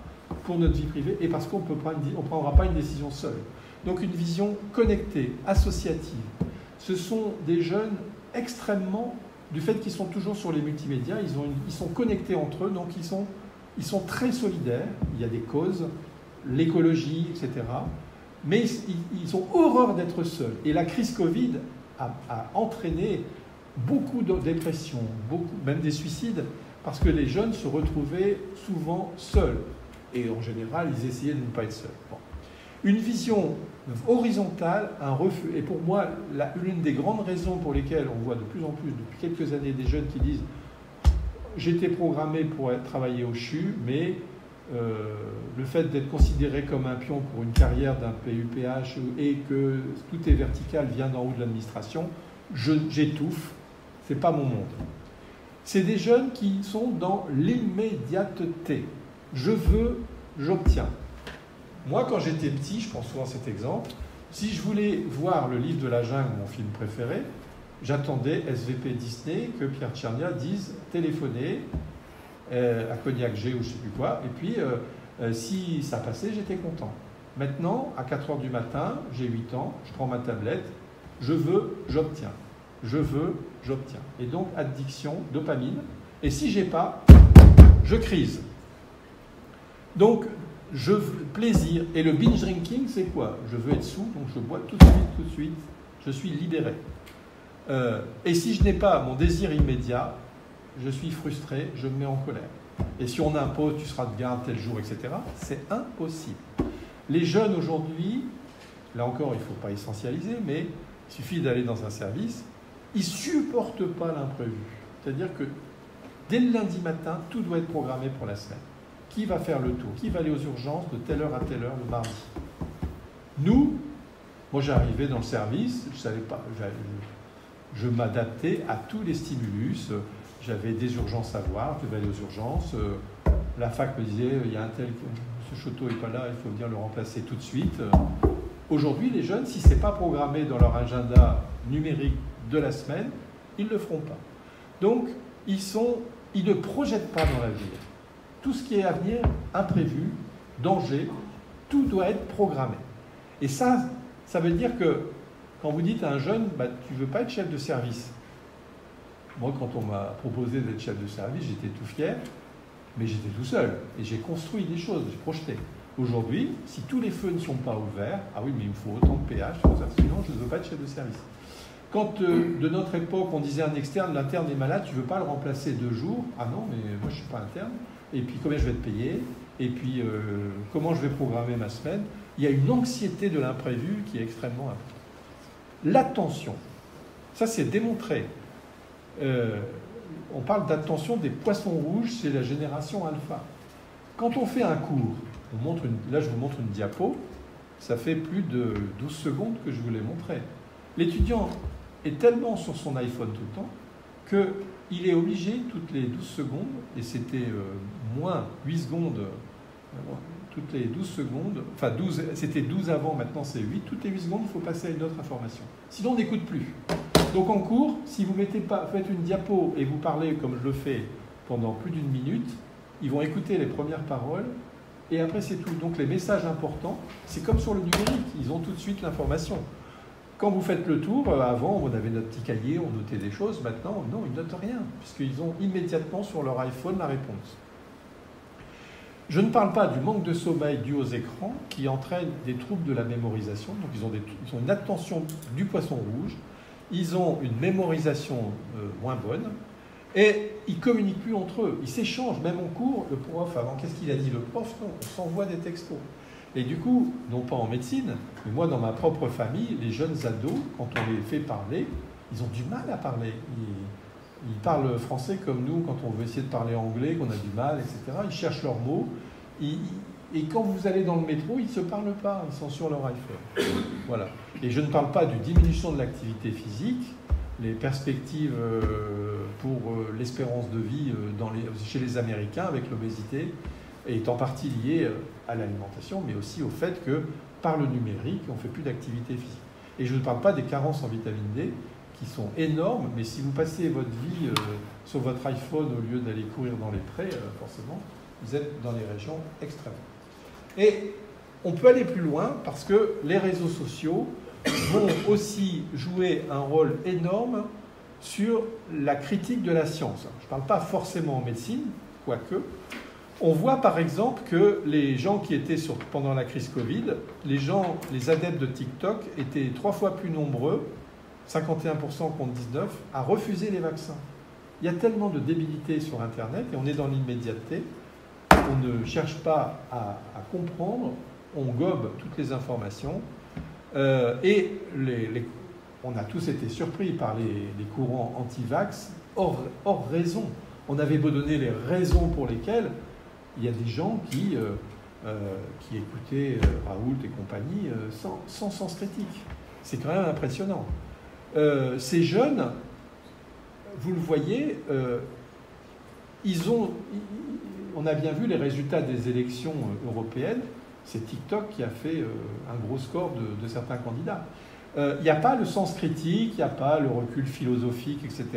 pour notre vie privée et parce qu'on ne prendra pas une décision seule. Donc une vision connectée, associative. Ce sont des jeunes extrêmement, du fait qu'ils sont toujours sur les multimédias, ils sont connectés entre eux, donc ils sont très solidaires, il y a des causes, l'écologie, etc. Mais ils ont horreur d'être seuls. Et la crise Covid a entraîné beaucoup de dépression, même des suicides, parce que les jeunes se retrouvaient souvent seuls. Et en général, ils essayaient de ne pas être seuls. Bon. Une vision horizontale, un refus. Et pour moi, l'une des grandes raisons pour lesquelles on voit de plus en plus, depuis quelques années, des jeunes qui disent « J'étais programmé pour travailler au CHU, mais le fait d'être considéré comme un pion pour une carrière d'un PUPH et que tout est vertical, vient d'en haut de l'administration, j'étouffe, c'est pas mon monde. » C'est des jeunes qui sont dans l'immédiateté. Je veux, j'obtiens. Moi, quand j'étais petit, je prends souvent cet exemple, si je voulais voir le livre de la jungle, mon film préféré, j'attendais SVP Disney que Pierre Tchernia dise téléphoner à Cognac G ou je ne sais plus quoi, et puis si ça passait, j'étais content. Maintenant, à 4h du matin, j'ai 8 ans, je prends ma tablette, je veux, j'obtiens. Je veux, j'obtiens. Et donc, addiction, dopamine, et si j'ai pas, je crise. Donc, je veux plaisir. Et le binge drinking, c'est quoi? Je veux être sous, donc je bois tout de suite, je suis libéré. Et si je n'ai pas mon désir immédiat, je suis frustré, je me mets en colère. Et si on impose, tu seras de garde tel jour, etc., c'est impossible. Les jeunes aujourd'hui, là encore, il ne faut pas essentialiser, mais il suffit d'aller dans un service, ils ne supportent pas l'imprévu. C'est-à-dire que dès le lundi matin, tout doit être programmé pour la semaine. Qui va faire le tour? Qui va aller aux urgences de telle heure à telle heure le mardi? Nous, moi j'arrivais dans le service, je savais pas, je m'adaptais à tous les stimulus. J'avais des urgences à voir, je devais aller aux urgences. La fac me disait, il y a un tel, M. Choteau n'est pas là, il faut venir le remplacer tout de suite. Aujourd'hui, les jeunes, si ce n'est pas programmé dans leur agenda numérique de la semaine, ils ne le feront pas. Donc, ils ne projettent pas dans l'avenir. Tout ce qui est à venir, imprévu, danger, tout doit être programmé. Et ça veut dire que quand vous dites à un jeune, bah, tu ne veux pas être chef de service. Moi, quand on m'a proposé d'être chef de service, j'étais tout fier, mais j'étais tout seul. Et j'ai construit des choses, j'ai projeté. Aujourd'hui, si tous les feux ne sont pas ouverts, ah oui, mais il me faut autant de péage, sinon je ne veux pas être chef de service. Quand de notre époque, on disait à un externe, l'interne est malade, tu ne veux pas le remplacer 2 jours? Ah non, mais moi je ne suis pas interne. Et puis combien je vais te payer? Et puis comment je vais programmer ma semaine? Il y a une anxiété de l'imprévu qui est extrêmement importante. L'attention, ça c'est démontré. On parle d'attention des poissons rouges, c'est la génération alpha. Quand on fait un cours, là je vous montre une diapo, ça fait plus de 12 secondes que je vous l'ai montré. L'étudiant est tellement sur son iPhone tout le temps qu'il est obligé toutes les 12 secondes, et c'était moins 8 secondes, toutes les 12 secondes, enfin c'était 12 avant, maintenant c'est 8, toutes les 8 secondes il faut passer à une autre information. Sinon on n'écoute plus. Donc en cours, si vous faites une diapo et vous parlez comme je le fais pendant plus d'1 minute, ils vont écouter les premières paroles et après c'est tout. Donc les messages importants, c'est comme sur le numérique, ils ont tout de suite l'information. Quand vous faites le tour, avant on avait notre petit cahier, on notait des choses, maintenant non, ils notent rien, puisqu'ils ont immédiatement sur leur iPhone la réponse. Je ne parle pas du manque de sommeil dû aux écrans qui entraîne des troubles de la mémorisation, donc ils ont une attention du poisson rouge, ils ont une mémorisation moins bonne, et ils ne communiquent plus entre eux. Ils s'échangent, même en cours, le prof, avant, qu'est-ce qu'il a dit le prof? Non, on s'envoie des textos. Et du coup, non pas en médecine, mais moi, dans ma propre famille, les jeunes ados, quand on les fait parler, ils ont du mal à parler. Ils parlent français comme nous, quand on veut essayer de parler anglais, qu'on a du mal, etc. Ils cherchent leurs mots. Et quand vous allez dans le métro, ils ne se parlent pas, ils sont sur leur iPhone. Voilà. Et je ne parle pas de diminution de l'activité physique, les perspectives pour l'espérance de vie chez les Américains avec l'obésité est en partie liée à l'alimentation, mais aussi au fait que par le numérique, on ne fait plus d'activité physique. Et je ne parle pas des carences en vitamine D, qui sont énormes, mais si vous passez votre vie sur votre iPhone au lieu d'aller courir dans les prés, forcément, vous êtes dans les régions extrêmes. Et on peut aller plus loin parce que les réseaux sociaux vont aussi jouer un rôle énorme sur la critique de la science. Je ne parle pas forcément en médecine, quoique. On voit par exemple que les gens qui étaient pendant la crise Covid, les adeptes de TikTok étaient 3 fois plus nombreux, 51% contre 19%, à refuser les vaccins. Il y a tellement de débilité sur Internet et on est dans l'immédiateté. On ne cherche pas à comprendre, on gobe toutes les informations et on a tous été surpris par les courants anti-vax hors raison. On avait beau donner les raisons pour lesquelles il y a des gens qui écoutaient Raoult et compagnie sans sens critique. C'est quand même impressionnant. Ces jeunes, vous le voyez, on a bien vu les résultats des élections européennes. C'est TikTok qui a fait un gros score de certains candidats. Il n'y a pas le sens critique, il n'y a pas le recul philosophique, etc.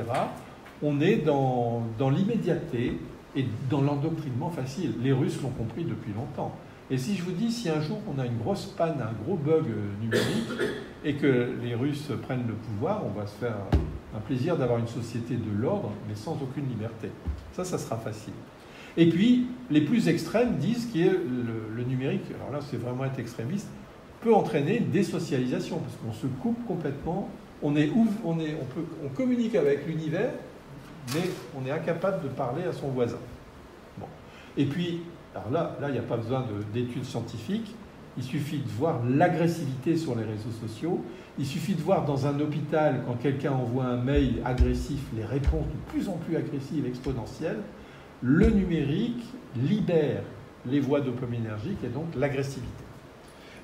On est dans l'immédiateté et dans l'endoctrinement facile. Les Russes l'ont compris depuis longtemps. Et si je vous dis, si un jour on a une grosse panne, un gros bug numérique, et que les Russes prennent le pouvoir, on va se faire un plaisir d'avoir une société de l'ordre, mais sans aucune liberté. Ça sera facile. Et puis, les plus extrêmes disent que le numérique, alors là c'est vraiment être extrémiste, peut entraîner une désocialisation, parce qu'on se coupe complètement, on communique avec l'univers, mais on est incapable de parler à son voisin. Bon. Et puis, alors là il n'y a pas besoin d'études scientifiques, il suffit de voir l'agressivité sur les réseaux sociaux, il suffit de voir dans un hôpital, quand quelqu'un envoie un mail agressif, les réponses de plus en plus agressives, exponentielles. Le numérique libère les voies dopaminergiques et donc l'agressivité.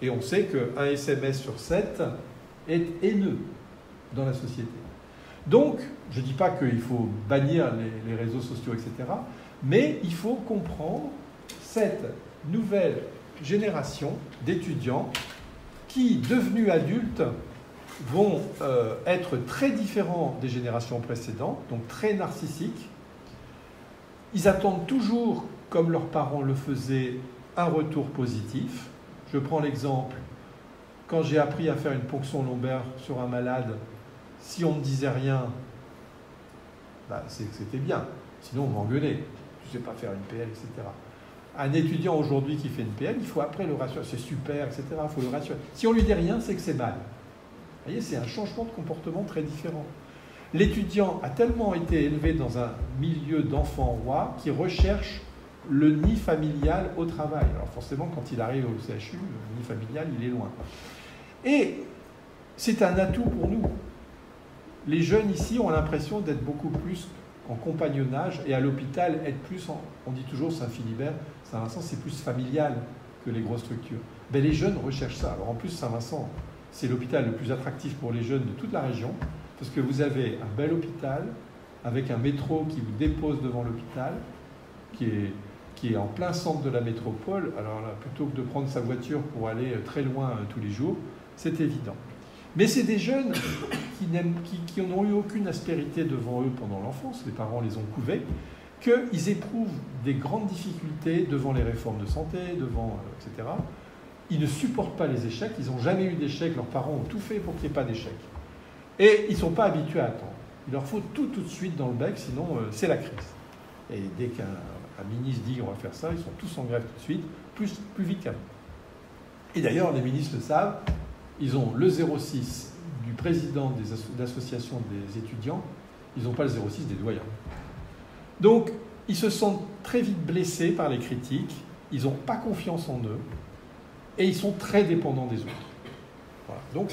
Et on sait qu'un SMS sur 7 est haineux dans la société. Donc, je ne dis pas qu'il faut bannir les réseaux sociaux, etc., mais il faut comprendre cette nouvelle génération d'étudiants qui, devenus adultes, vont être très différents des générations précédentes, donc très narcissiques. Ils attendent toujours, comme leurs parents le faisaient, un retour positif. Je prends l'exemple, quand j'ai appris à faire une ponction lombaire sur un malade, si on ne me disait rien, bah, c'était bien. Sinon, on m'engueulait. Je ne sais pas faire une PL, etc. Un étudiant aujourd'hui qui fait une PL, il faut après le rassurer. C'est super, etc. Il faut le rassurer. Si on ne lui dit rien, c'est que c'est mal. Vous voyez, c'est un changement de comportement très différent. L'étudiant a tellement été élevé dans un milieu d'enfants rois qu'il recherche le nid familial au travail. Alors forcément, quand il arrive au CHU, le nid familial, il est loin. Et c'est un atout pour nous. Les jeunes ici ont l'impression d'être beaucoup plus en compagnonnage et à l'hôpital, être plus, on dit toujours Saint-Philibert, Saint-Vincent, c'est plus familial que les grosses structures. Ben, les jeunes recherchent ça. Alors en plus, Saint-Vincent, c'est l'hôpital le plus attractif pour les jeunes de toute la région, parce que vous avez un bel hôpital, avec un métro qui vous dépose devant l'hôpital, qui est en plein centre de la métropole. Alors là, plutôt que de prendre sa voiture pour aller très loin tous les jours, c'est évident. Mais c'est des jeunes qui n'ont eu aucune aspérité devant eux pendant l'enfance, les parents les ont couvés, qu'ils éprouvent des grandes difficultés devant les réformes de santé, etc. Ils ne supportent pas les échecs, ils n'ont jamais eu d'échecs, leurs parents ont tout fait pour qu'il n'y ait pas d'échecs. Et ils ne sont pas habitués à attendre. Il leur faut tout de suite dans le bec, sinon c'est la crise. Et dès qu'un ministre dit on va faire ça, ils sont tous en grève tout de suite, plus vite qu'avant. Et d'ailleurs, les ministres le savent, ils ont le 06 du président de l'association des étudiants, ils n'ont pas le 06 des doyens. Donc, ils se sentent très vite blessés par les critiques, ils n'ont pas confiance en eux, et ils sont très dépendants des autres. Voilà. Donc,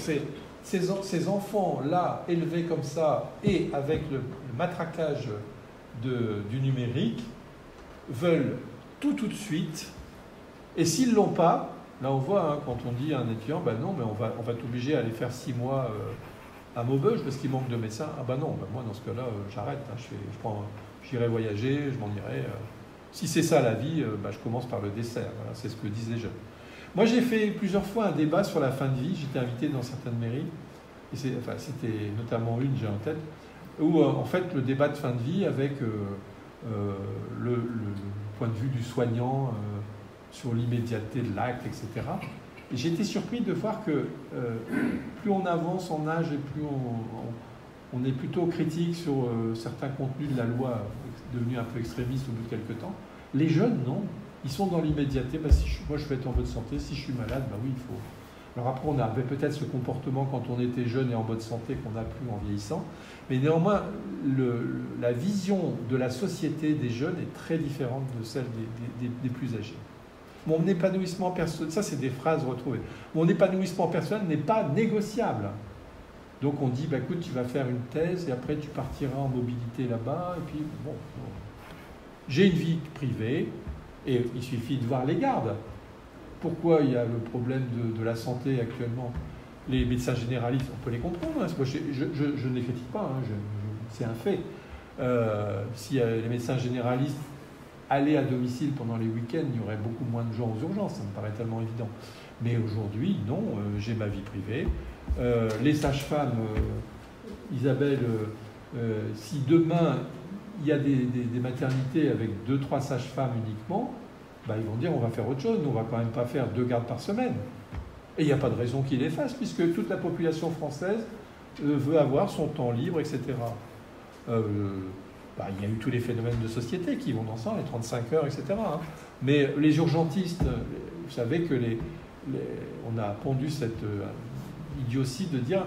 ces enfants-là, élevés comme ça, et avec le matraquage du numérique, veulent tout de suite, et s'ils ne l'ont pas, là on voit, hein, quand on dit à un étudiant, ben non, mais on va t'obliger à aller faire 6 mois à Maubeuge parce qu'il manque de médecins. Ah ben non, ben moi dans ce cas-là, j'arrête, hein, j'irai voyager, je m'en irai. Si c'est ça la vie, ben, je commence par le dessert. Voilà, c'est ce que disent les jeunes. Moi j'ai fait plusieurs fois un débat sur la fin de vie, j'étais invité dans certaines mairies, et c'était notamment une, j'ai en tête, où en fait le débat de fin de vie avec le point de vue du soignant sur l'immédiateté de l'acte, etc. Et j'ai été surpris de voir que plus on avance en âge et plus on est plutôt critique sur certains contenus de la loi devenus un peu extrémistes au bout de quelques temps. Les jeunes, non. Ils sont dans l'immédiateté. Bah, moi, je vais être en bonne santé. Si je suis malade, bah oui, il faut... Alors après, on avait peut-être ce comportement quand on était jeune et en bonne santé qu'on n'a plus en vieillissant. Mais néanmoins, la vision de la société des jeunes est très différente de celle des plus âgés. Mon épanouissement personnel, ça c'est des phrases retrouvées, mon épanouissement personnel n'est pas négociable. Donc on dit, bah, écoute, tu vas faire une thèse et après tu partiras en mobilité là-bas, et puis bon. J'ai une vie privée, et il suffit de voir les gardes. Pourquoi il y a le problème de la santé actuellement? Les médecins généralistes, on peut les comprendre, hein. Moi, je ne les critique pas, hein. C'est un fait. Si les médecins généralistes aller à domicile pendant les week-ends, il y aurait beaucoup moins de gens aux urgences, ça me paraît tellement évident. Mais aujourd'hui, non, j'ai ma vie privée. Les sages-femmes, Isabelle, si demain il y a des maternités avec 2-3 sages-femmes uniquement, bah, ils vont dire on va faire autre chose, nous on va quand même pas faire 2 gardes par semaine. Et il n'y a pas de raison qu'ils les fassent, puisque toute la population française veut avoir son temps libre, etc. Bah, il y a eu tous les phénomènes de société qui vont dans ça, les 35 heures, etc. Hein. Mais les urgentistes, vous savez que on a pondu cette idiotie de dire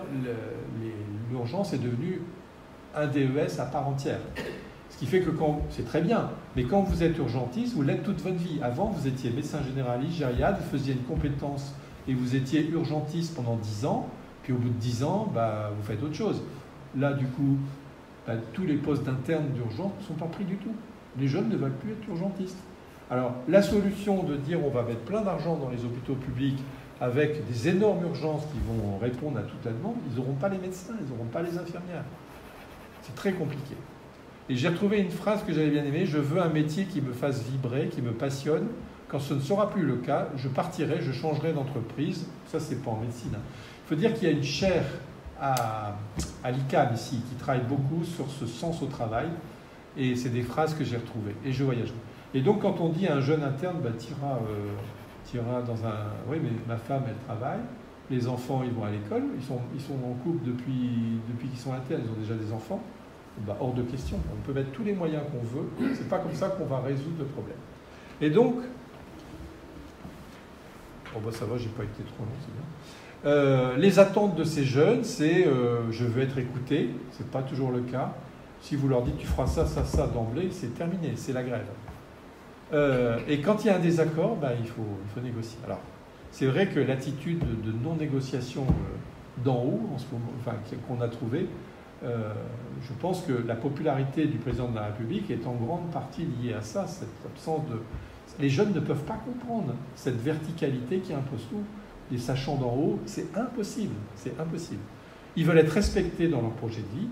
l'urgence est devenue un DES à part entière. Ce qui fait que c'est très bien, mais quand vous êtes urgentiste, vous l'êtes toute votre vie. Avant, vous étiez médecin généraliste, gériatre, vous faisiez une compétence et vous étiez urgentiste pendant 10 ans, puis au bout de 10 ans, bah, vous faites autre chose. Là, du coup, bah, tous les postes d'internes d'urgence ne sont pas pris du tout. Les jeunes ne veulent plus être urgentistes. Alors, la solution de dire on va mettre plein d'argent dans les hôpitaux publics avec des énormes urgences qui vont répondre à toute la demande, ils n'auront pas les médecins, ils n'auront pas les infirmières. C'est très compliqué. Et j'ai retrouvé une phrase que j'avais bien aimée, je veux un métier qui me fasse vibrer, qui me passionne, Quand ce ne sera plus le cas, je partirai, je changerai d'entreprise. Ça, c'est pas en médecine. Il faut dire qu'il y a une chaire à l'ICAM ici qui travaille beaucoup sur ce sens au travail. Et c'est des phrases que j'ai retrouvées. Et je voyage. Et donc, quand on dit à un jeune interne, bah, t'iras dans un... Oui, mais ma femme, elle travaille. Les enfants, ils vont à l'école. Ils sont en couple depuis qu'ils sont internes. Ils ont déjà des enfants. Bah, hors de question. On peut mettre tous les moyens qu'on veut. C'est pas comme ça qu'on va résoudre le problème. Et donc... Bon, bah, ça va, j'ai pas été trop long, c'est bien. Les attentes de ces jeunes, c'est je veux être écouté. C'est pas toujours le cas. Si vous leur dites tu feras ça, ça, ça d'emblée, c'est terminé, c'est la grève. Et quand il y a un désaccord, bah, il faut négocier. Alors, c'est vrai que l'attitude de non-négociation d'en haut, en ce moment, enfin, qu'on a trouvée, je pense que la popularité du président de la République est en grande partie liée à ça, cette absence de... Les jeunes ne peuvent pas comprendre cette verticalité qui impose tout. Les sachants d'en haut, c'est impossible, c'est impossible. Ils veulent être respectés dans leur projet de vie.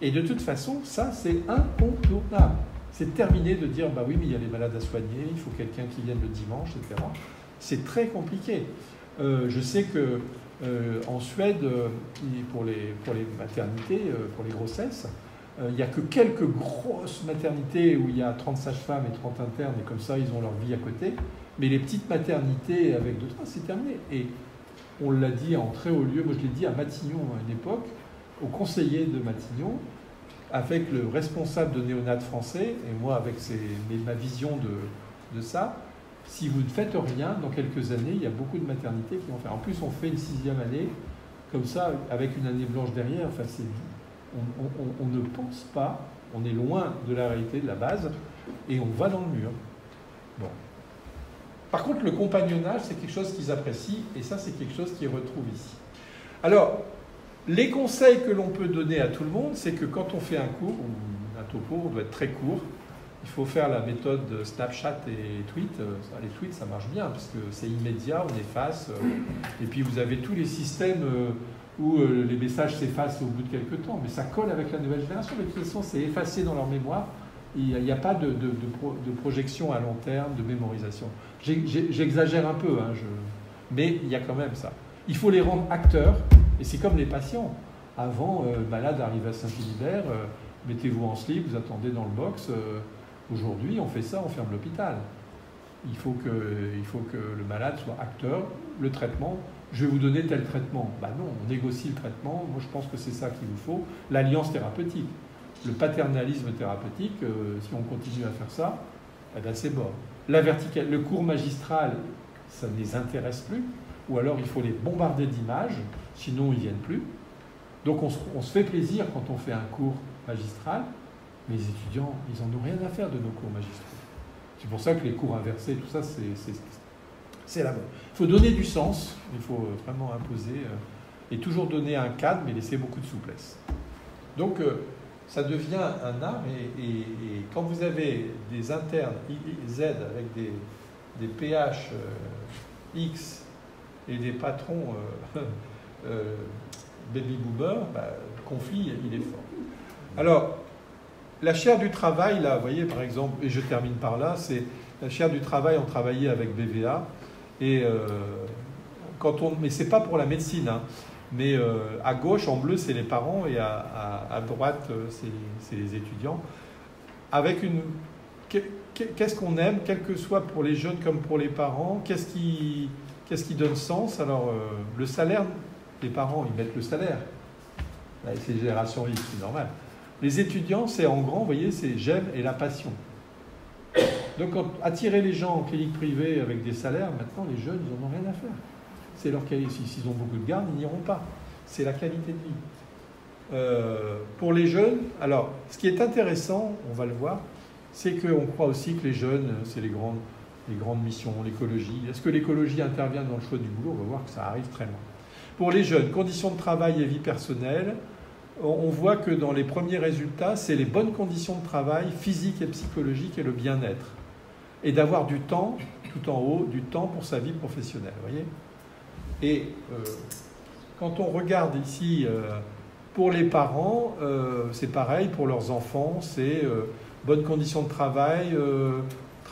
Et de toute façon, ça, c'est incontournable. C'est terminé de dire, bah oui, mais il y a les malades à soigner, il faut quelqu'un qui vienne le dimanche, etc. C'est très compliqué. Je sais que en Suède, pour les maternités, pour les grossesses, il n'y a que quelques grosses maternités où il y a 30 sages-femmes et 30 internes, et comme ça, ils ont leur vie à côté. Mais les petites maternités avec d'autres, c'est terminé. Et on l'a dit en très haut lieu, moi je l'ai dit à Matignon à une époque, au conseiller de Matignon, avec le responsable de néonat français, et moi avec ma vision de ça, si vous ne faites rien, dans quelques années, il y a beaucoup de maternités qui vont faire. En plus, on fait une 6e année, comme ça, avec une année blanche derrière. Enfin, on ne pense pas, on est loin de la réalité, de la base, et on va dans le mur. Bon. Par contre, le compagnonnage, c'est quelque chose qu'ils apprécient, et ça, c'est quelque chose qu'ils retrouvent ici. Alors, les conseils que l'on peut donner à tout le monde, c'est que quand on fait un cours, ou un topo, on doit être très court. Il faut faire la méthode Snapchat et tweet. Les tweets, ça marche bien, parce que c'est immédiat, on efface. Et puis vous avez tous les systèmes où les messages s'effacent au bout de quelques temps. Mais ça colle avec la nouvelle génération. De toute façon, c'est effacé dans leur mémoire. Il n'y a pas de projection à long terme, de mémorisation. J'exagère un peu, hein, mais il y a quand même ça. Il faut les rendre acteurs. Et c'est comme les patients. Avant, le malade arrive à Saint-Philibert, mettez-vous en slip, vous attendez dans le box. Aujourd'hui, on fait ça, on ferme l'hôpital. Il faut que le malade soit acteur. Le traitement, je vais vous donner tel traitement. Ben non, on négocie le traitement. Moi, je pense que c'est ça qu'il vous faut. L'alliance thérapeutique. Le paternalisme thérapeutique, si on continue à faire ça, eh ben c'est mort. Le cours magistral, ça ne les intéresse plus. Ou alors, il faut les bombarder d'images, sinon ils ne viennent plus. Donc, on se fait plaisir quand on fait un cours magistral. Mais les étudiants, ils n'en ont rien à faire de nos cours magistraux. C'est pour ça que les cours inversés, tout ça, c'est la mode. Il faut donner du sens, il faut vraiment imposer, et toujours donner un cadre, mais laisser beaucoup de souplesse. Donc, ça devient un art, et quand vous avez des internes Z avec des PH X et des patrons baby boomer, bah, le conflit, il est fort. Alors, la chaire du travail, là, vous voyez, par exemple, et je termine par là, c'est la chaire du travail, on travaillait avec BVA, et mais c'est pas pour la médecine, hein, mais à gauche, en bleu, c'est les parents, et à droite, c'est les étudiants. Avec qu'est-ce qu'on aime, quel que soit pour les jeunes comme pour les parents, qu'est-ce qui donne sens? Alors, le salaire, les parents, ils mettent le salaire. C'est génération X, c'est normal. Les étudiants, c'est en grand, vous voyez, c'est j'aime et la passion. Donc, attirer les gens en clinique privée avec des salaires, maintenant, les jeunes, ils n'en ont rien à faire. C'est leur qualité. S'ils ont beaucoup de garde, ils n'iront pas. C'est la qualité de vie. Pour les jeunes, alors, ce qui est intéressant, on va le voir, c'est qu'on croit aussi que les jeunes, c'est les grandes missions, l'écologie. Est-ce que l'écologie intervient dans le choix du boulot? On va voir que ça arrive très loin. Pour les jeunes, conditions de travail et vie personnelle, on voit que dans les premiers résultats, c'est les bonnes conditions de travail physique et psychologique et le bien-être. Et d'avoir du temps, tout en haut, du temps pour sa vie professionnelle. Vous voyez? Et quand on regarde ici, pour les parents, c'est pareil, pour leurs enfants, c'est bonnes conditions de travail,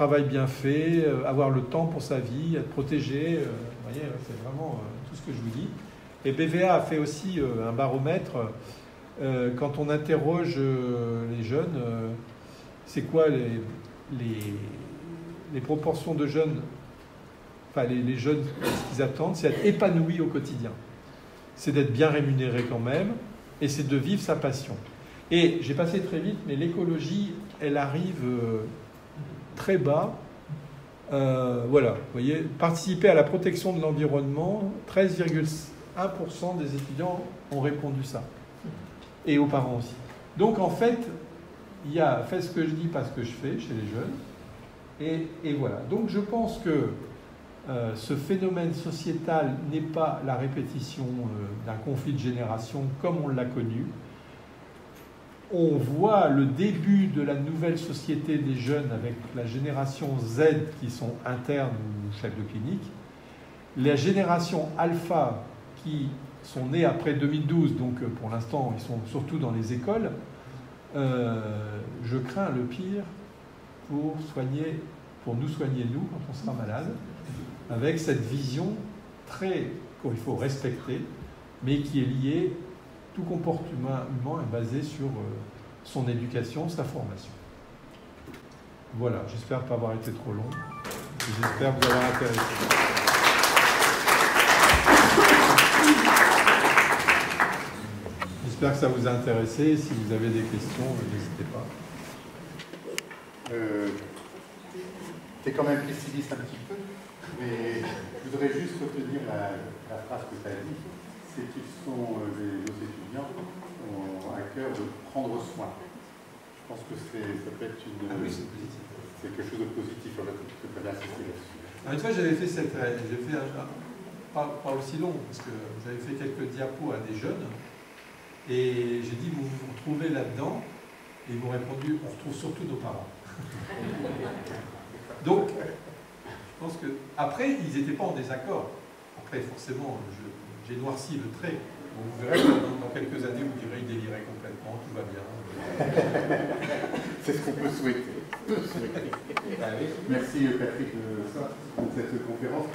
travail bien fait, avoir le temps pour sa vie, être protégé. Vous voyez, c'est vraiment tout ce que je vous dis. Et BVA a fait aussi un baromètre. Quand on interroge les jeunes, c'est quoi les proportions de jeunes, enfin les jeunes, ce qu'ils attendent, c'est être épanouis au quotidien. C'est d'être bien rémunéré quand même, et c'est de vivre sa passion. Et j'ai passé très vite, mais l'écologie, elle arrive très bas. Voilà, vous voyez, participer à la protection de l'environnement, 13,1% des étudiants ont répondu ça. Et aux parents aussi. Donc en fait, il y a fait ce que je dis, pas ce que je fais chez les jeunes. Et voilà. Donc je pense que ce phénomène sociétal n'est pas la répétition d'un conflit de génération comme on l'a connu. On voit le début de la nouvelle société des jeunes avec la génération Z qui sont internes ou chefs de clinique. La génération alpha qui sont nés après 2012, donc pour l'instant ils sont surtout dans les écoles. Je crains le pire pour nous soigner nous quand on sera malade, avec cette vision qu'il faut respecter, mais qui est liée, tout comportement humain est basé sur son éducation, sa formation. Voilà, j'espère ne pas avoir été trop long, j'espère vous avoir intéressé. J'espère que ça vous a intéressé. Si vous avez des questions, n'hésitez pas. Tu es quand même pessimiste un petit peu, mais je voudrais juste retenir la phrase que tu as dit, c'est qu'ils sont, nos étudiants ont à cœur de prendre soin. Je pense que ça peut être c'est quelque chose de positif, que tu peux bien insister là-dessus. Une fois, j'ai fait pas aussi long, parce que j'avais fait quelques diapos à des jeunes, et j'ai dit, vous vous retrouvez là-dedans, et ils m'ont répondu, on retrouve surtout nos parents. Donc, je pense que après, ils n'étaient pas en désaccord. Après, forcément, j'ai noirci le trait. Donc, vous verrez que dans quelques années, vous direz, il délirait complètement, tout va bien. C'est ce qu'on peut souhaiter. Merci Patrick de cette conférence.